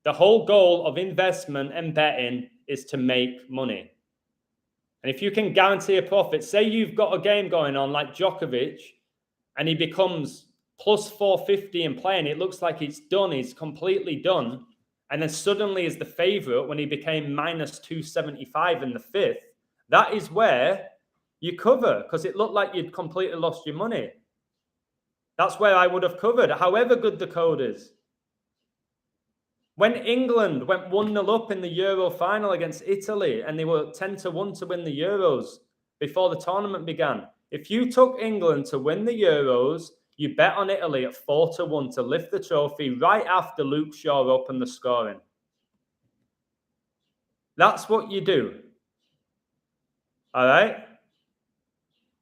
The whole goal of investment and betting is to make money. And if you can guarantee a profit, say you've got a game going on like Djokovic, and he becomes plus 450 in play, and it looks like it's done, he's completely done, and then suddenly is the favorite when he became minus 275 in the fifth, that is where you cover, because it looked like you'd completely lost your money. That's where I would have covered, however good the code is. When England went 1-0 up in the Euro final against Italy, and they were 10-1 to win the Euros before the tournament began, if you took England to win the Euros, you bet on Italy at 4-1 to lift the trophy right after Luke Shaw opened the scoring. That's what you do. All right?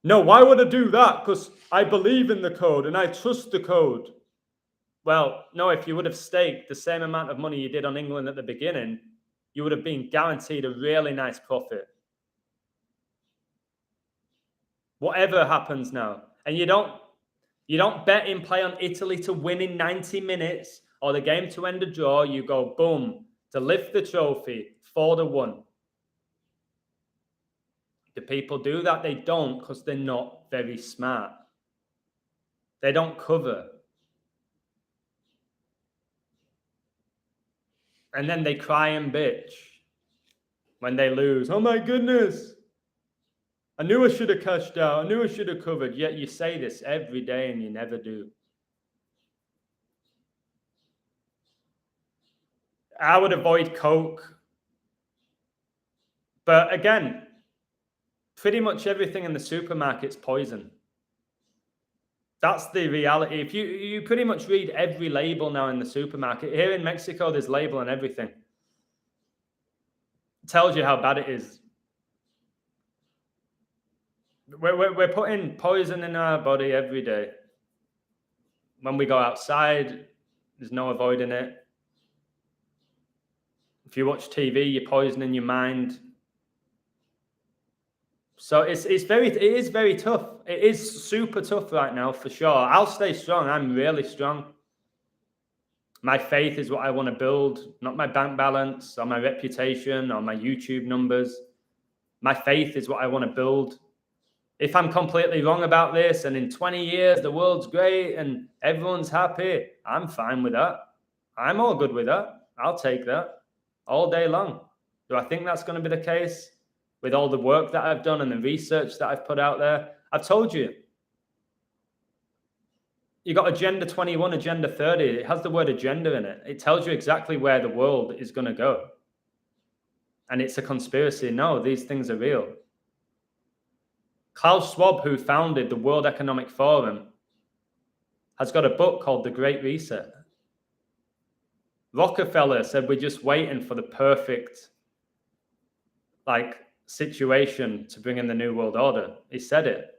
No, why would I do that? Because I believe in the code and I trust the code. Well, no, if you would have staked the same amount of money you did on England at the beginning, you would have been guaranteed a really nice profit. Whatever happens now. And you don't bet in play on Italy to win in 90 minutes or the game to end a draw, you go boom to lift the trophy 4-1. Do people do that? They don't, because they're not very smart. They don't cover. And then they cry and bitch when they lose. Oh my goodness. I knew I should have cashed out. I knew I should have covered. Yet you say this every day and you never do. I would avoid Coke. But again, pretty much everything in the supermarket's poison. That's the reality. If you pretty much read every label now in the supermarket. Here in Mexico, there's label on everything. It tells you how bad it is. We're putting poison in our body every day. When we go outside, there's no avoiding it. If you watch TV, you're poisoning your mind. So it is very tough. It is super tough right now, for sure. I'll stay strong. I'm really strong. My faith is what I want to build, not my bank balance or my reputation or my YouTube numbers. My faith is what I want to build. If I'm completely wrong about this and in 20 years the world's great and everyone's happy, I'm fine with that. I'm all good with that. I'll take that all day long. Do I think that's going to be the case with all the work that I've done and the research that I've put out there? I've told you. You got Agenda 21, Agenda 30. It has the word agenda in it. It tells you exactly where the world is going to go. And it's a conspiracy. No, these things are real. Klaus Schwab, who founded the World Economic Forum, has got a book called The Great Reset. Rockefeller said we're just waiting for the perfect situation to bring in the New World Order. He said it.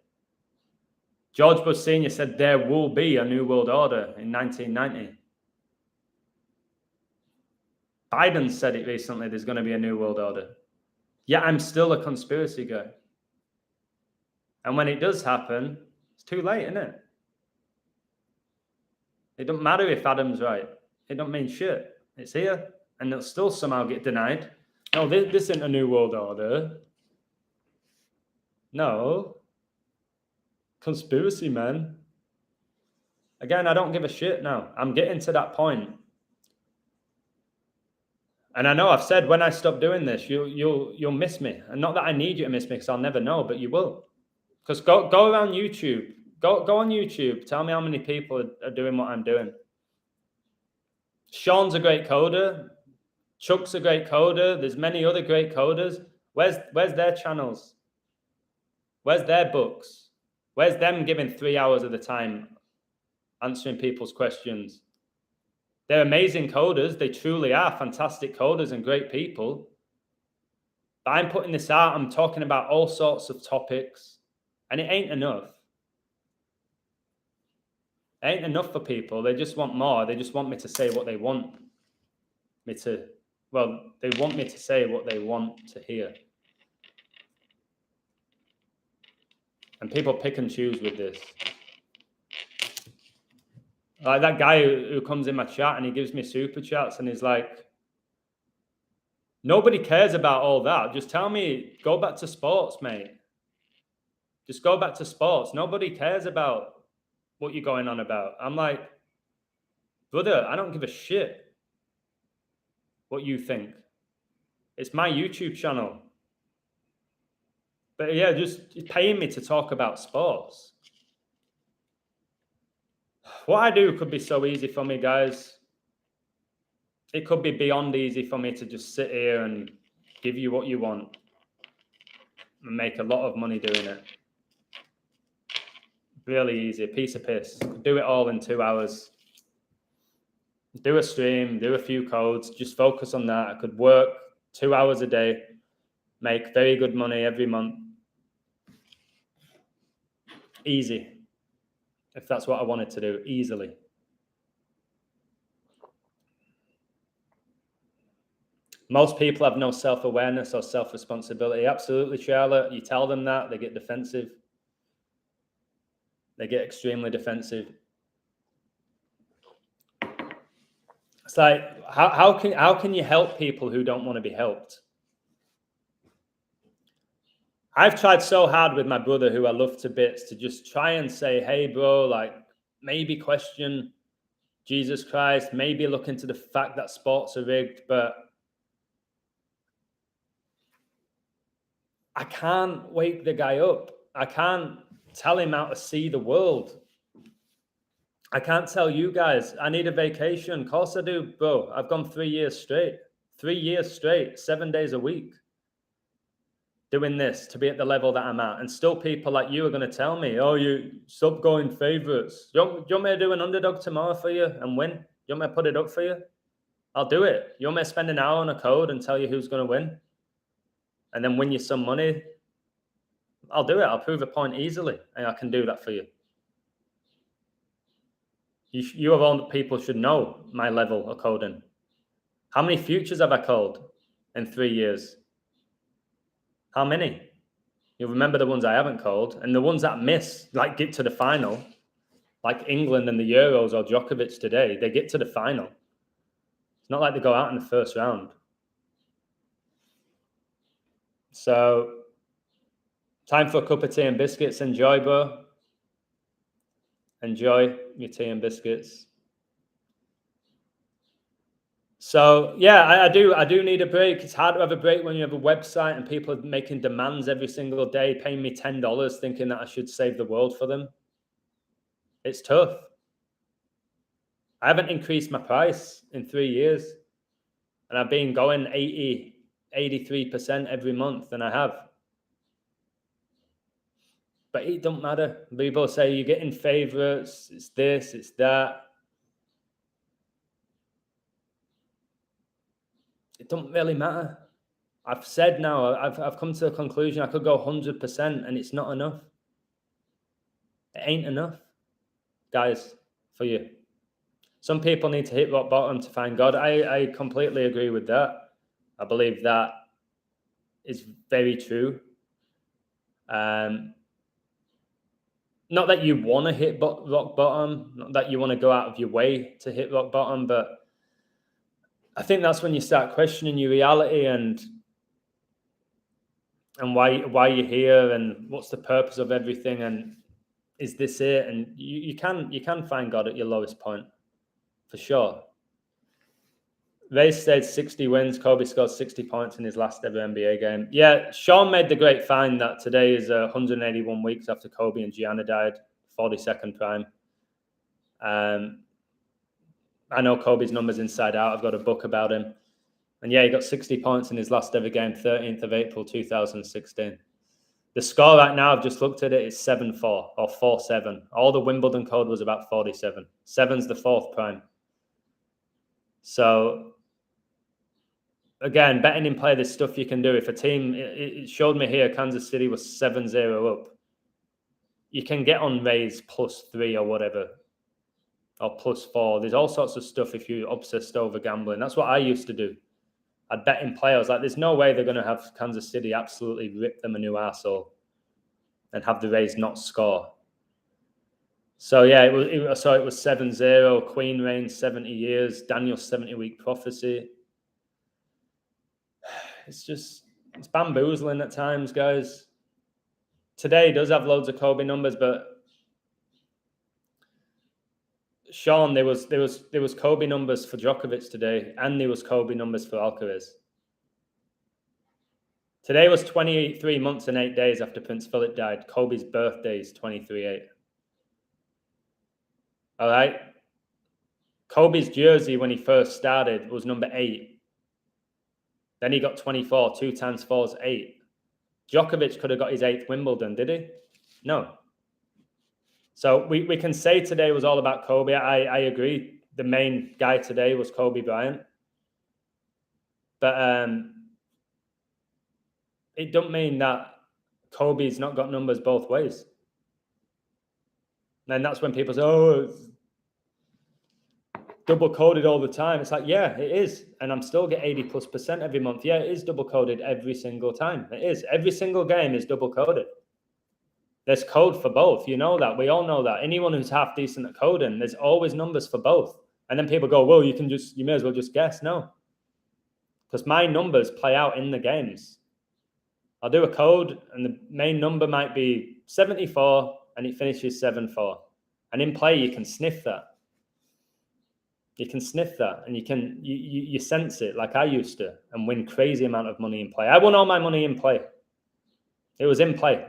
George Bush Sr. said there will be a New World Order in 1990. Biden said it recently, there's going to be a New World Order. Yet I'm still a conspiracy guy. And when it does happen, it's too late, isn't it? It doesn't matter if Adam's right. It don't mean shit. It's here, and it'll still somehow get denied. No, this isn't a New World Order. No. Conspiracy, man. Again, I don't give a shit now. I'm getting to that point. And I know I've said when I stop doing this, you'll miss me. And not that I need you to miss me, because I'll never know, but you will. Because go around YouTube. Go on YouTube. Tell me how many people are doing what I'm doing. Sean's a great coder. Chuck's a great coder. There's many other great coders. Where's their channels? Where's their books? Where's them giving 3 hours of the time answering people's questions? They're amazing coders. They truly are fantastic coders and great people. But I'm putting this out. I'm talking about all sorts of topics. And it ain't enough. It ain't enough for people. They just want more. They just want me to say what they want me to. Well, they want me to say what they want to hear. And people pick and choose with this. Like that guy who comes in my chat and he gives me super chats and he's like, nobody cares about all that. Just tell me, go back to sports, mate. Just go back to sports. Nobody cares about what you're going on about. I'm like, brother, I don't give a shit what you think. It's my YouTube channel. But yeah, just paying me to talk about sports. What I do could be so easy for me, guys. It could be beyond easy for me to just sit here and give you what you want and make a lot of money doing it. Really easy, a piece of piss. Could do it all in 2 hours. Do a stream, do a few codes, just focus on that. I could work 2 hours a day, make very good money every month. Easy. If that's what I wanted to do, easily. Most people have no self-awareness or self-responsibility. Absolutely, Charlotte. You tell them that, they get defensive. They get extremely defensive. It's like, how can you help people who don't want to be helped? I've tried so hard with my brother, who I love to bits, to just try and say, hey, bro, like, maybe question Jesus Christ, maybe look into the fact that sports are rigged, but I can't wake the guy up. I can't tell him how to see the world. I can't tell you guys, I need a vacation. Of course I do, bro. I've gone 3 years straight. 3 years straight, 7 days a week, doing this to be at the level that I'm at. And still people like you are going to tell me, oh, you stop going favourites. Do you want me to do an underdog tomorrow for you and win? You want me to put it up for you? I'll do it. You want me to spend an hour on a code and tell you who's going to win? And then win you some money? I'll do it. I'll prove a point easily. And I can do that for you. You of all people should know my level of coding. How many futures have I called in 3 years? How many? You'll remember the ones I haven't called, and the ones that miss, like get to the final, like England and the Euros or Djokovic today, they get to the final. It's not like they go out in the first round. So, time for a cup of tea and biscuits. Enjoy, bro. Enjoy your tea and biscuits. So yeah, I do need a break. It's hard to have a break when you have a website and people are making demands every single day, paying me $10, thinking that I should save the world for them. It's tough. I haven't increased my price in 3 years, and I've been going 83% every month, and I have. But it don't matter. People say you're getting favorites, it's this, it's that. It don't really matter. I've said now, I've come to the conclusion I could go 100% and it's not enough. It ain't enough, guys, for you. Some people need to hit rock bottom to find God. I completely agree with that. I believe that is very true. Not that you want to hit rock bottom, not that you want to go out of your way to hit rock bottom, but I think that's when you start questioning your reality and why you're here and what's the purpose of everything and is this it? And you can find God at your lowest point, for sure. Ray stayed 60 wins. Kobe scored 60 points in his last ever NBA game. Yeah, Sean made the great find that today is 181 weeks after Kobe and Gianna died, 42nd prime. I know Kobe's numbers inside out. I've got a book about him. And yeah, he got 60 points in his last ever game, 13th of April, 2016. The score right now, I've just looked at it, is 7-4 or 4-7. All the Wimbledon code was about 47. 7's the fourth prime. So, again, betting in play, there's stuff you can do. If a team, it showed me here, Kansas City was 7-0 up. You can get on Rays +3 or whatever, or +4. There's all sorts of stuff if you're obsessed over gambling. That's what I used to do. I'd bet in play. I was like, there's no way they're going to have Kansas City absolutely rip them a new arsehole and have the Rays not score. So yeah, it was 7-0. Queen reign 70 years. Daniel's 70-week prophecy. It's bamboozling at times, guys. Today does have loads of Kobe numbers, but Sean, there was Kobe numbers for Djokovic today, and there was Kobe numbers for Alcaraz. Today was 23 months and 8 days after Prince Philip died. Kobe's birthday is 23/8. All right. Kobe's jersey when he first started was number 8. Then he got 24. 2 times 4 is 8. Djokovic could have got his 8th Wimbledon, did he? No. So we can say today was all about Kobe. I agree. The main guy today was Kobe Bryant. But it don't mean that Kobe's not got numbers both ways. And that's when people say, oh, it's double coded all the time. It's like, yeah, it is. And I'm still get 80+% every month. Yeah, it is double coded every single time. It is. Every single game is double coded. There's code for both. You know that. We all know that. Anyone who's half decent at coding, there's always numbers for both. And then people go, well, you may as well just guess. No, because my numbers play out in the games. I'll do a code and the main number might be 74 and it finishes 7-4. And in play, you can sniff that. You can sniff that and you sense it like I used to and win crazy amount of money in play. I won all my money in play. It was in play.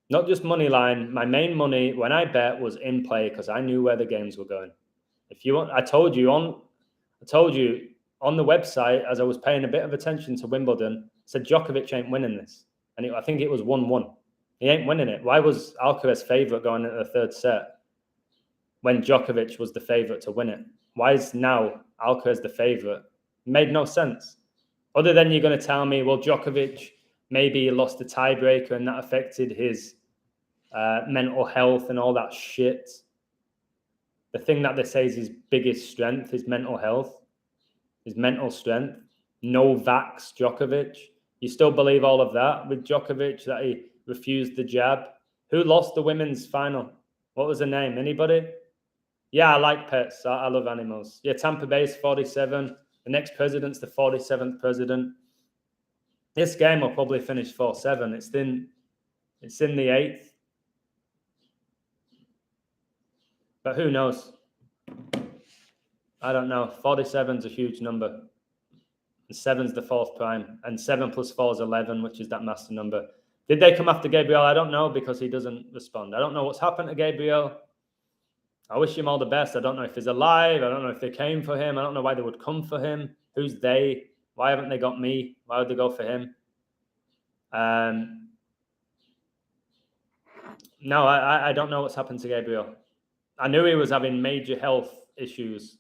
Not just money line. My main money when I bet was in play because I knew where the games were going. If you want, I told you on the website as I was paying a bit of attention to Wimbledon, said Djokovic ain't winning this. And I think it was 1-1. He ain't winning it. Why was Alcaraz favourite going into the third set when Djokovic was the favourite to win it? Why is now Alcaraz the favourite? It made no sense. Other than you're going to tell me, well, Djokovic, maybe he lost the tiebreaker and that affected his mental health and all that shit. The thing that they say is his biggest strength is mental health, his mental strength. No vax Djokovic. You still believe all of that with Djokovic, that he refused the jab? Who lost the women's final? What was her name? Anybody? Yeah, I like pets. I love animals. Yeah, Tampa Bay's 47. The next president's the 47th president. This game will probably finish 4-7. It's in the 8th. But who knows? I don't know. 47's a huge number. And 7's the fourth prime. And 7 plus 4 is 11, which is that master number. Did they come after Gabriel? I don't know because he doesn't respond. I don't know what's happened to Gabriel. I wish him all the best. I don't know if he's alive. I don't know if they came for him. I don't know why they would come for him. Who's they? Why haven't they got me? Why would they go for him? No, I don't know what's happened to Gabriel. I knew he was having major health issues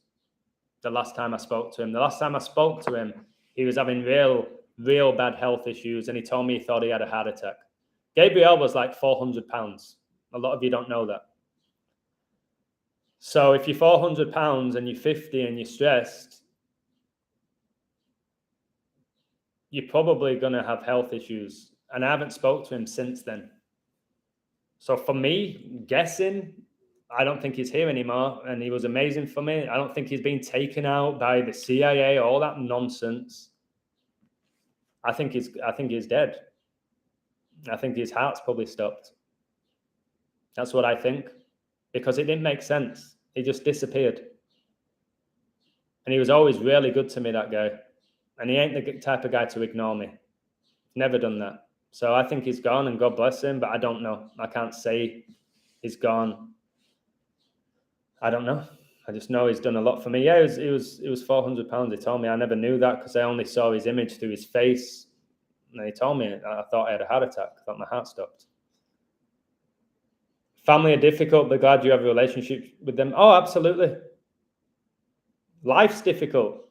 the last time I spoke to him. The last time I spoke to him, he was having real bad health issues, and he told me he thought he had a heart attack. Gabriel was like 400 pounds. A lot of you don't know that. So if you're 400 pounds and you're 50 and you're stressed, you're probably going to have health issues. And I haven't spoke to him since then. So for me, guessing, I don't think he's here anymore. And he was amazing for me. I don't think he's been taken out by the CIA, all that nonsense. I think he's dead. I think his heart's probably stopped. That's what I think. Because it didn't make sense. He just disappeared. And he was always really good to me, that guy. And he ain't the type of guy to ignore me. Never done that. So I think he's gone, and God bless him, but I don't know. I can't say he's gone. I don't know. I just know he's done a lot for me. Yeah, it was 400 pounds. He told me. I never knew that because I only saw his image through his face. And he told me, I thought I had a heart attack. I thought my heart stopped. Family are difficult, but glad you have a relationship with them. Oh, absolutely. Life's difficult.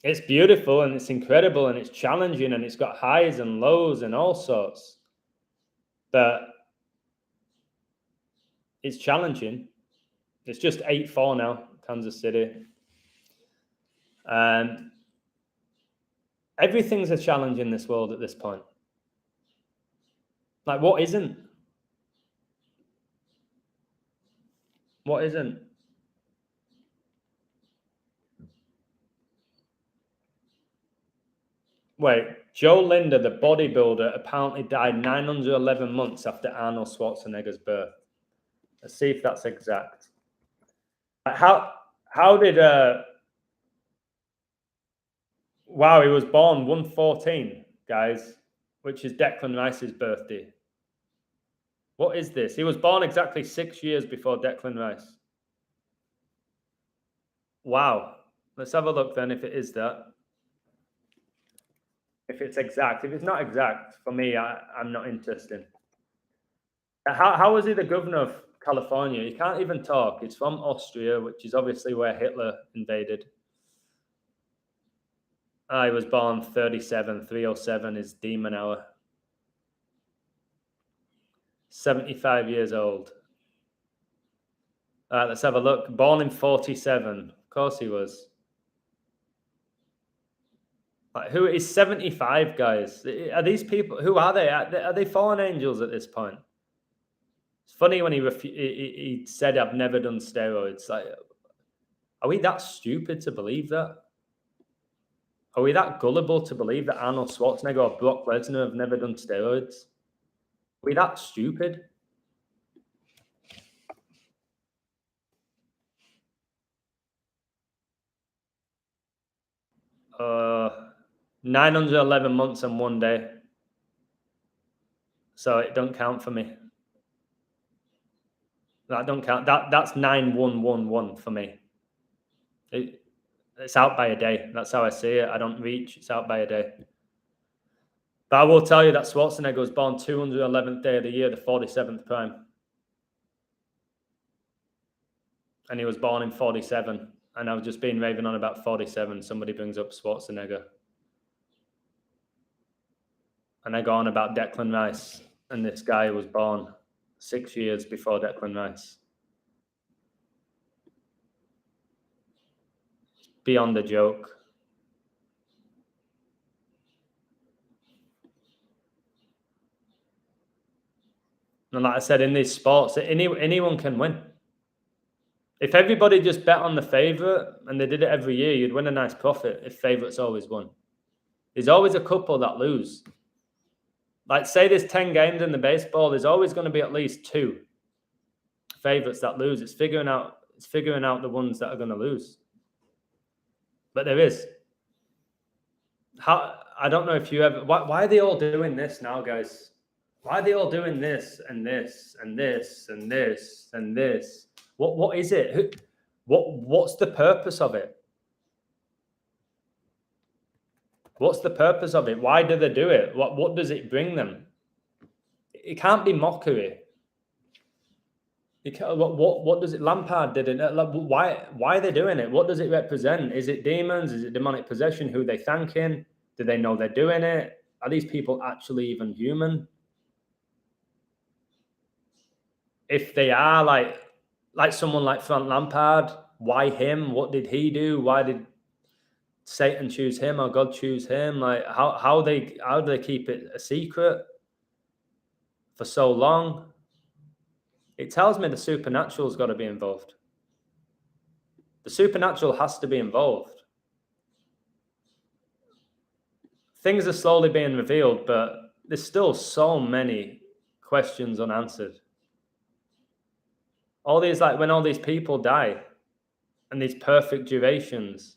It's beautiful and it's incredible and it's challenging and it's got highs and lows and all sorts. But it's challenging. It's just 8-4 now, Kansas City. And everything's a challenge in this world at this point. Like, what isn't? What isn't? Wait, Joe Linder, the bodybuilder, apparently died 911 months after Arnold Schwarzenegger's birth. Let's see if that's exact. How did wow, he was born 1/14, guys, which is Declan Rice's birthday. What is this? He was born exactly 6 years before Declan Rice. Wow. Let's have a look then if it is that. If it's exact. If it's not exact, for me, I'm not interested. How was he the governor of California? He can't even talk. He's from Austria, which is obviously where Hitler invaded. He was born 37. 307 is demon hour. 75 years old. Let's have a look. Born in 47. Of course he was. Who is 75, guys? Are these people, who are they? Are they fallen angels at this point? It's funny when he said, "I've never done steroids." Like, are we that stupid to believe that? Are we that gullible to believe that Arnold Schwarzenegger or Brock Lesnar have never done steroids? Are we that stupid? Uh, 911 months and 1 day. So it don't count for me. That don't count. That's 9111 for me. It's out by a day. That's how I see it. I don't reach. It's out by a day. But I will tell you that Schwarzenegger was born 211th day of the year, the 47th prime. And he was born in 47. And I was just being raving on about 47. Somebody brings up Schwarzenegger. And I go on about Declan Rice. And this guy was born 6 years before Declan Rice. Beyond a joke. And like I said, in these sports, anyone can win. If everybody just bet on the favourite and they did it every year, you'd win a nice profit if favourites always won. There's always a couple that lose. Like, say there's 10 games in the baseball, there's always going to be at least 2 favourites that lose. It's figuring out the ones that are going to lose. But there is. I don't know if you ever... Why are they all doing this now, guys? Why are they all doing this and this and this and this and this? What is it? What's the purpose of it? What's the purpose of it? Why do they do it? What does it bring them? It can't be mockery. What does it? Lampard did it. Why are they doing it? What does it represent? Is it demons? Is it demonic possession? Who are they thanking? Do they know they're doing it? Are these people actually even human? If they are like someone like Frank Lampard, why him? What did he do? Why did Satan choose him or God choose him? Like how do they keep it a secret for so long? It tells me the supernatural's got to be involved. The supernatural has to be involved. Things are slowly being revealed, but there's still so many questions unanswered. All these, like when all these people die and these perfect durations,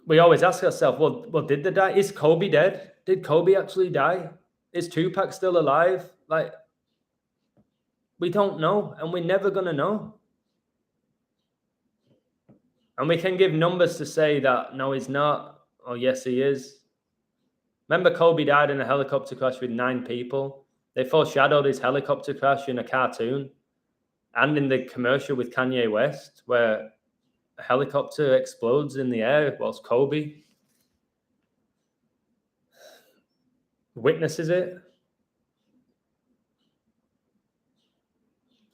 we always ask ourselves, well, did they die? Is Kobe dead? Did Kobe actually die? Is Tupac still alive? Like, we don't know, and we're never going to know. And we can give numbers to say that, no, he's not, or yes, he is. Remember, Kobe died in a helicopter crash with 9 people. They foreshadowed his helicopter crash in a cartoon and in the commercial with Kanye West, where a helicopter explodes in the air whilst Kobe witnesses it.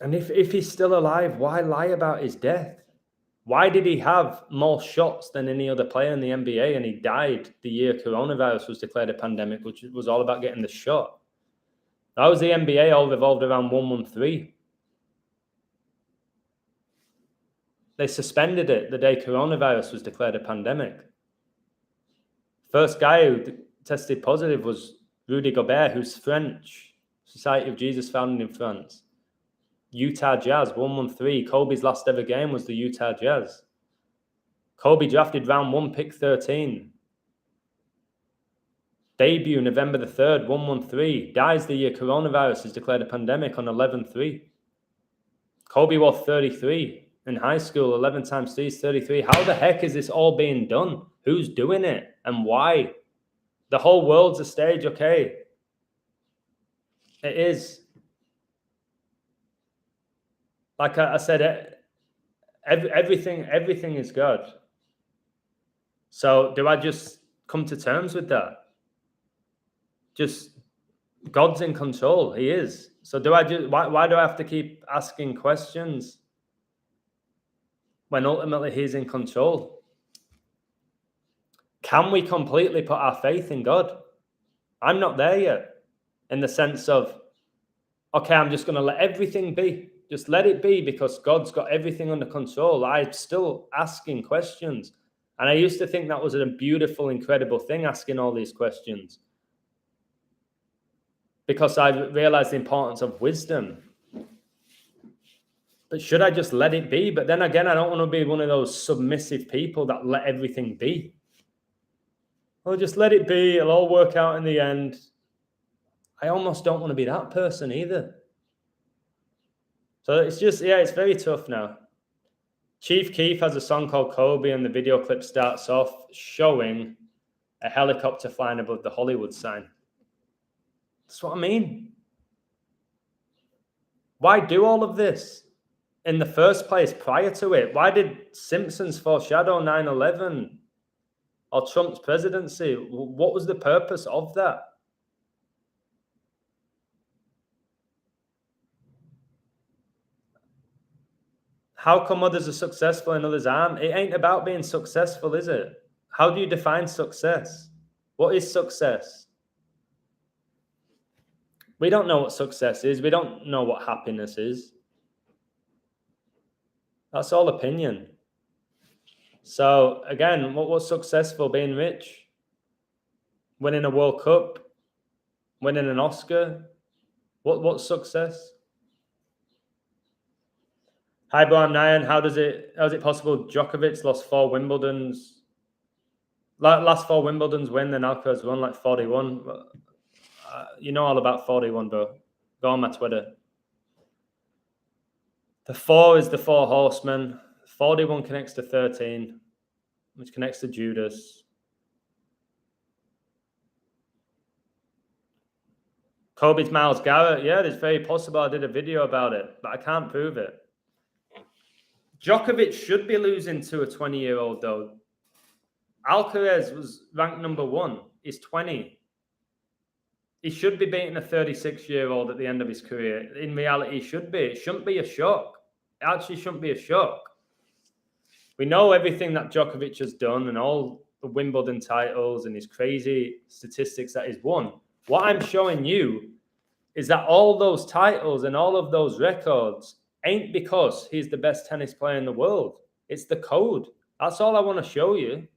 And if he's still alive, why lie about his death? Why did he have more shots than any other player in the NBA? And he died the year coronavirus was declared a pandemic, which was all about getting the shot. That was the NBA, all revolved around 113. They suspended it the day coronavirus was declared a pandemic. First guy who tested positive was Rudy Gobert, who's French, Society of Jesus founded in France. Utah Jazz, 113. Kobe's last ever game was the Utah Jazz. Kobe drafted round 1, pick 13. Debut November the 3rd, 113. Dies the year coronavirus is declared a pandemic on 11-3. Kobe wore 33 in high school, 11 times 3 is 33. How the heck is this all being done? Who's doing it and why? The whole world's a stage, okay? It is. Like I said, everything is God. So do I just come to terms with that? Just God's in control. He is. So do I just why do I have to keep asking questions when ultimately he's in control? Can we completely put our faith in God? I'm not there yet, in the sense of okay, I'm just going to let everything be. Just let it be because God's got everything under control. I'm still asking questions. And I used to think that was a beautiful, incredible thing, asking all these questions. Because I realized the importance of wisdom. But should I just let it be? But then again, I don't want to be one of those submissive people that let everything be. Oh, just let it be. It'll all work out in the end. I almost don't want to be that person either. So it's just, yeah, it's very tough now. Chief Keef has a song called Kobe, and the video clip starts off showing a helicopter flying above the Hollywood sign. That's what I mean. Why do all of this in the first place prior to it? Why did Simpsons foreshadow 9/11 or Trump's presidency? What was the purpose of that? How come others are successful and others aren't? It ain't about being successful, is it? How do you define success? What is success? We don't know what success is. We don't know what happiness is. That's all opinion. So again, what's successful? Being rich? Winning a World Cup? Winning an Oscar? What's success? Hi, Brian Nyan. How is it possible Djokovic lost 4 Wimbledons? Last 4 Wimbledons win, then Alcaraz won like 41. You know all about 41, bro. Go on my Twitter. The 4 is the 4 horsemen. 41 connects to 13, which connects to Judas. Kobe's Miles Garrett. Yeah, it's very possible. I did a video about it, but I can't prove it. Djokovic should be losing to a 20-year-old, though. Alcaraz was ranked number 1. He's 20. He should be beating a 36-year-old at the end of his career. In reality, he should be. It shouldn't be a shock. It actually shouldn't be a shock. We know everything that Djokovic has done and all the Wimbledon titles and his crazy statistics that he's won. What I'm showing you is that all those titles and all of those records ain't because he's the best tennis player in the world. It's the code. That's all I want to show you.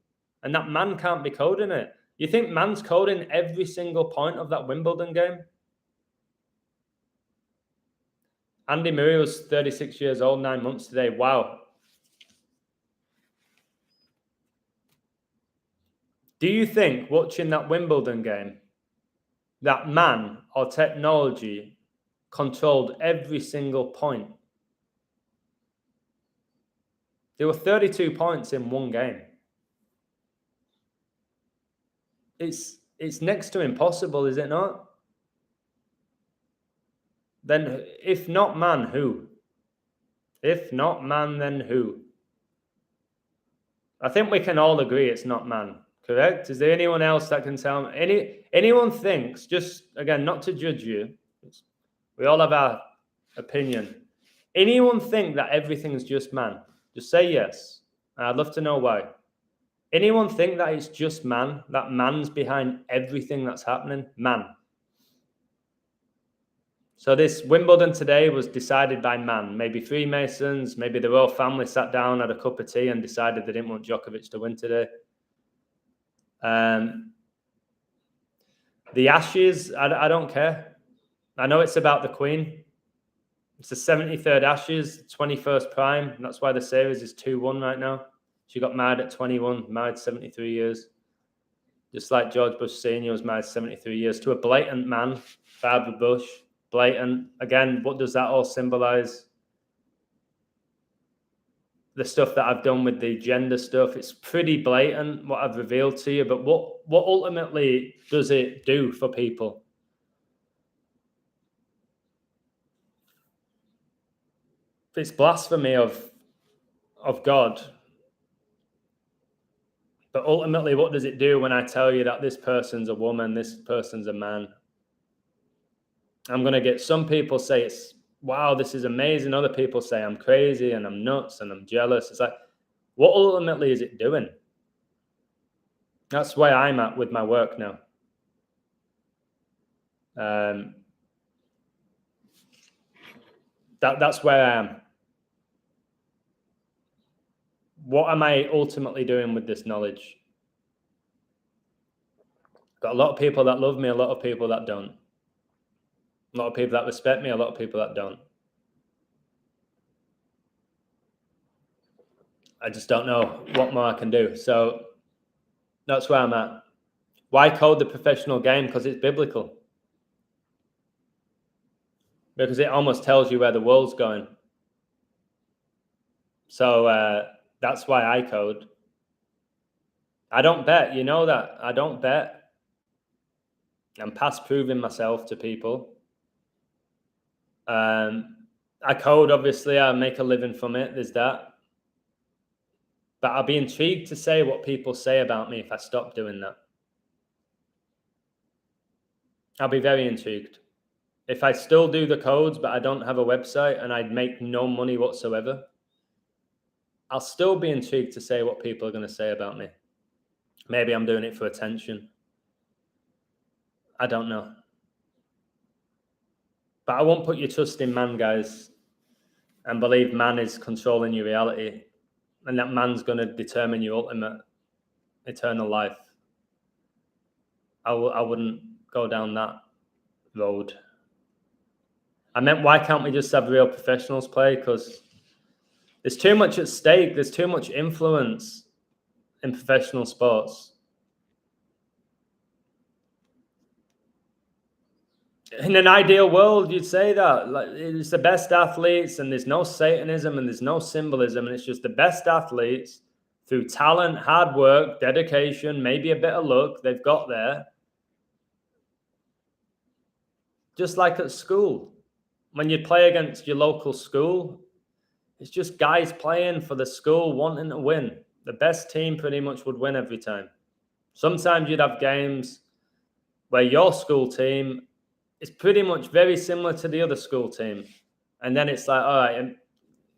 And that man can't be coding it. You think man's coding every single point of that Wimbledon game? Andy Murray was 36 years old, 9 months today. Wow. Do you think watching that Wimbledon game, that man or technology controlled every single point? There were 32 points in one game. It's next to impossible, is it not? Then if not man, who? If not man, then who? I think we can all agree it's not man, correct? Is there anyone else that can tell me? Anyone thinks, just again, not to judge you, we all have our opinion. Anyone think that everything's just man? Just say yes. I'd love to know why. Anyone think that it's just man? That man's behind everything that's happening? Man. So this Wimbledon today was decided by man. Maybe Freemasons, maybe the royal family sat down, had a cup of tea and decided they didn't want Djokovic to win today. The Ashes, I don't care. I know it's about the Queen. It's the 73rd Ashes, 21st Prime. And that's why the series is 2-1 right now. She got married at 21, married 73 years. Just like George Bush Sr. was married 73 years to a blatant man, Barbara Bush. Blatant. Again, what does that all symbolize? The stuff that I've done with the gender stuff, it's pretty blatant what I've revealed to you, but what ultimately does it do for people? It's blasphemy of God. But ultimately, what does it do when I tell you that this person's a woman, this person's a man? I'm going to get some people say it's, wow, this is amazing. Other people say I'm crazy and I'm nuts and I'm jealous. It's like, what ultimately is it doing? That's where I'm at with my work now. That's where I am. What am I ultimately doing with this knowledge? Got a lot of people that love me, a lot of people that don't. A lot of people that respect me, a lot of people that don't. I just don't know what more I can do. So that's where I'm at. Why code the professional game? Because it's biblical. Because it almost tells you where the world's going. So that's why I code. I don't bet. You know that. I don't bet. I'm past proving myself to people. I code, obviously. I make a living from it. There's that. But I'll be intrigued to say what people say about me if I stop doing that. I'll be very intrigued. If I still do the codes, but I don't have a website and I'd make no money whatsoever, I'll still be intrigued to say what people are going to say about me. Maybe I'm doing it for attention. I don't know. But I won't put your trust in man, guys, and believe man is controlling your reality and that man's going to determine your ultimate eternal life. I wouldn't go down that road. I meant, why can't we just have real professionals play? Because there's too much at stake. There's too much influence in professional sports. In an ideal world, you'd say that like, it's the best athletes and there's no Satanism and there's no symbolism, and it's just the best athletes through talent, hard work, dedication, maybe a bit of luck they've got there. Just like at school, when you play against your local school, it's just guys playing for the school wanting to win. The best team pretty much would win every time. Sometimes you'd have games where your school team is pretty much very similar to the other school team. And then it's like, all right, it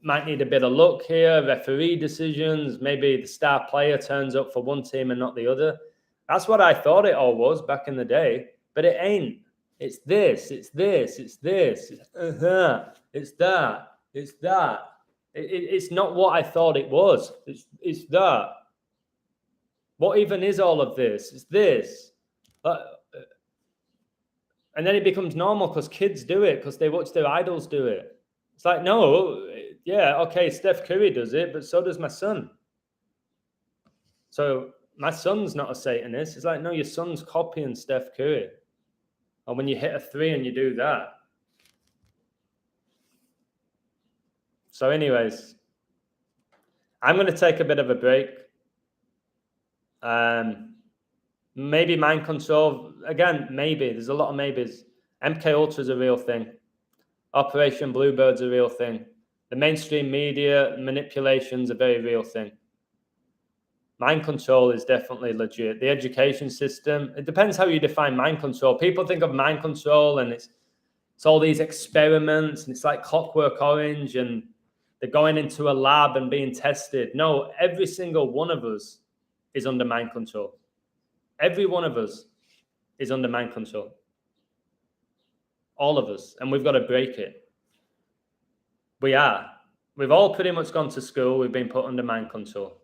might need a bit of luck here, referee decisions, maybe the star player turns up for one team and not the other. That's what I thought it all was back in the day, but it ain't. It's this, it's this, it's this, it's that, it's that. It's not what I thought it was. It's that. What even is all of this? It's this. And then it becomes normal because kids do it, because they watch their idols do it. It's like, no, yeah, okay, Steph Curry does it, but so does my son. So my son's not a Satanist. It's like, no, your son's copying Steph Curry. Or when you hit a three and you do that. So anyways, I'm going to take a bit of a break. Maybe mind control. Again, maybe. There's a lot of maybes. MK Ultra is a real thing. Operation Bluebird's a real thing. The mainstream media manipulation's a very real thing. Mind control is definitely legit. The education system, it depends how you define mind control. People think of mind control and it's all these experiments and it's like Clockwork Orange and they're going into a lab and being tested. No, every single one of us is under mind control. Every one of us is under mind control. All of us. And we've got to break it. We are. We've all pretty much gone to school. We've been put under mind control.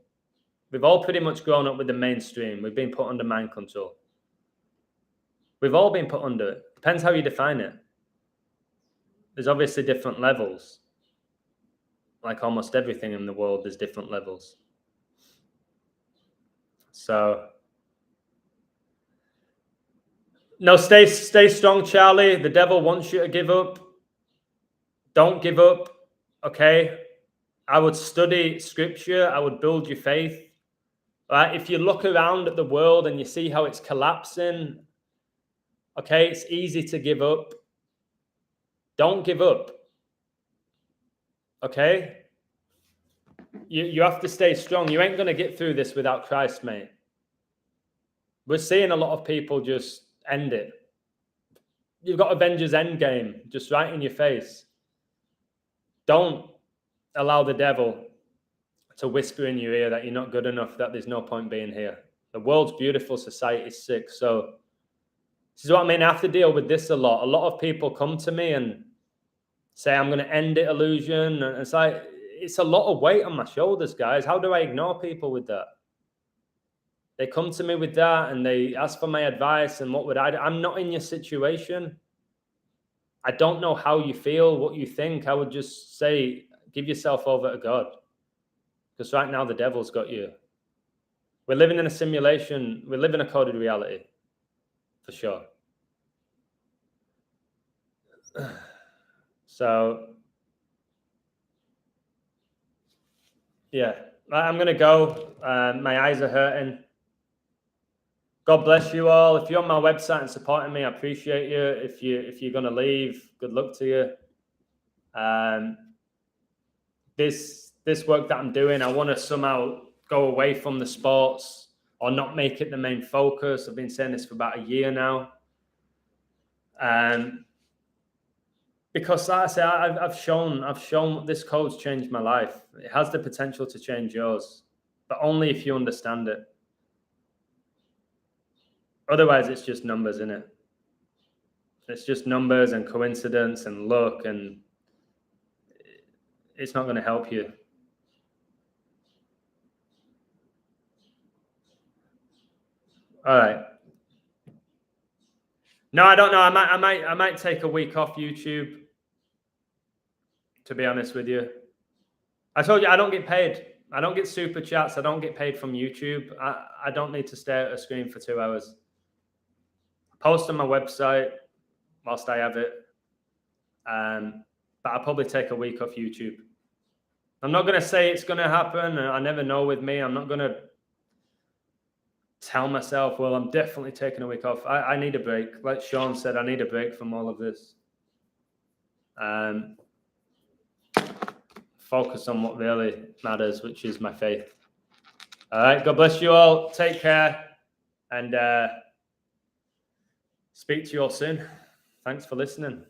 We've all pretty much grown up with the mainstream. We've been put under mind control. We've all been put under it. Depends how you define it. There's obviously different levels. Like almost everything in the world, there's different levels. So, no, stay strong, Charlie. The devil wants you to give up. Don't give up, okay? I would study scripture. I would build your faith. Right? If you look around at the world and you see how it's collapsing, okay, it's easy to give up. Don't give up. Okay? You have to stay strong. You ain't going to get through this without Christ, mate. We're seeing a lot of people just end it. You've got Avengers Endgame just right in your face. Don't allow the devil to whisper in your ear that you're not good enough, that there's no point being here. The world's beautiful, society's sick. So this is what I mean. I have to deal with this a lot. A lot of people come to me and say I'm going to end it illusion. And it's like, it's a lot of weight on my shoulders, guys. How do I ignore people with that? They come to me with that and they ask for my advice and what would I do? I'm not in your situation. I don't know how you feel, what you think. I would just say, give yourself over to God. Because right now the devil's got you. We're living in a simulation. We live in a coded reality, for sure. So, yeah, I'm going to go. My eyes are hurting. God bless you all. If you're on my website and supporting me, I appreciate you. If you're going to leave, good luck to you. This work that I'm doing, I want to somehow go away from the sports or not make it the main focus. I've been saying this for about a year now. Because like I say, I've shown this code's changed my life. It has the potential to change yours, but only if you understand it. Otherwise, it's just numbers, isn't it? It's just numbers and coincidence and luck, and it's not going to help you. All right. No, I don't know. I might take a week off YouTube. To be honest with you, I told you I don't get paid. I don't get super chats. I don't get paid from YouTube. I don't need to stare at a screen for 2 hours. Post on my website whilst I have it. But I'll probably take a week off YouTube. I'm not going to say it's going to happen. I never know with me. I'm not going to tell myself, well, I'm definitely taking a week off. I need a break. Like Sean said, I need a break from all of this. Focus on what really matters, which is my faith. All right. God bless you all. Take care. And speak to you all soon. Thanks for listening.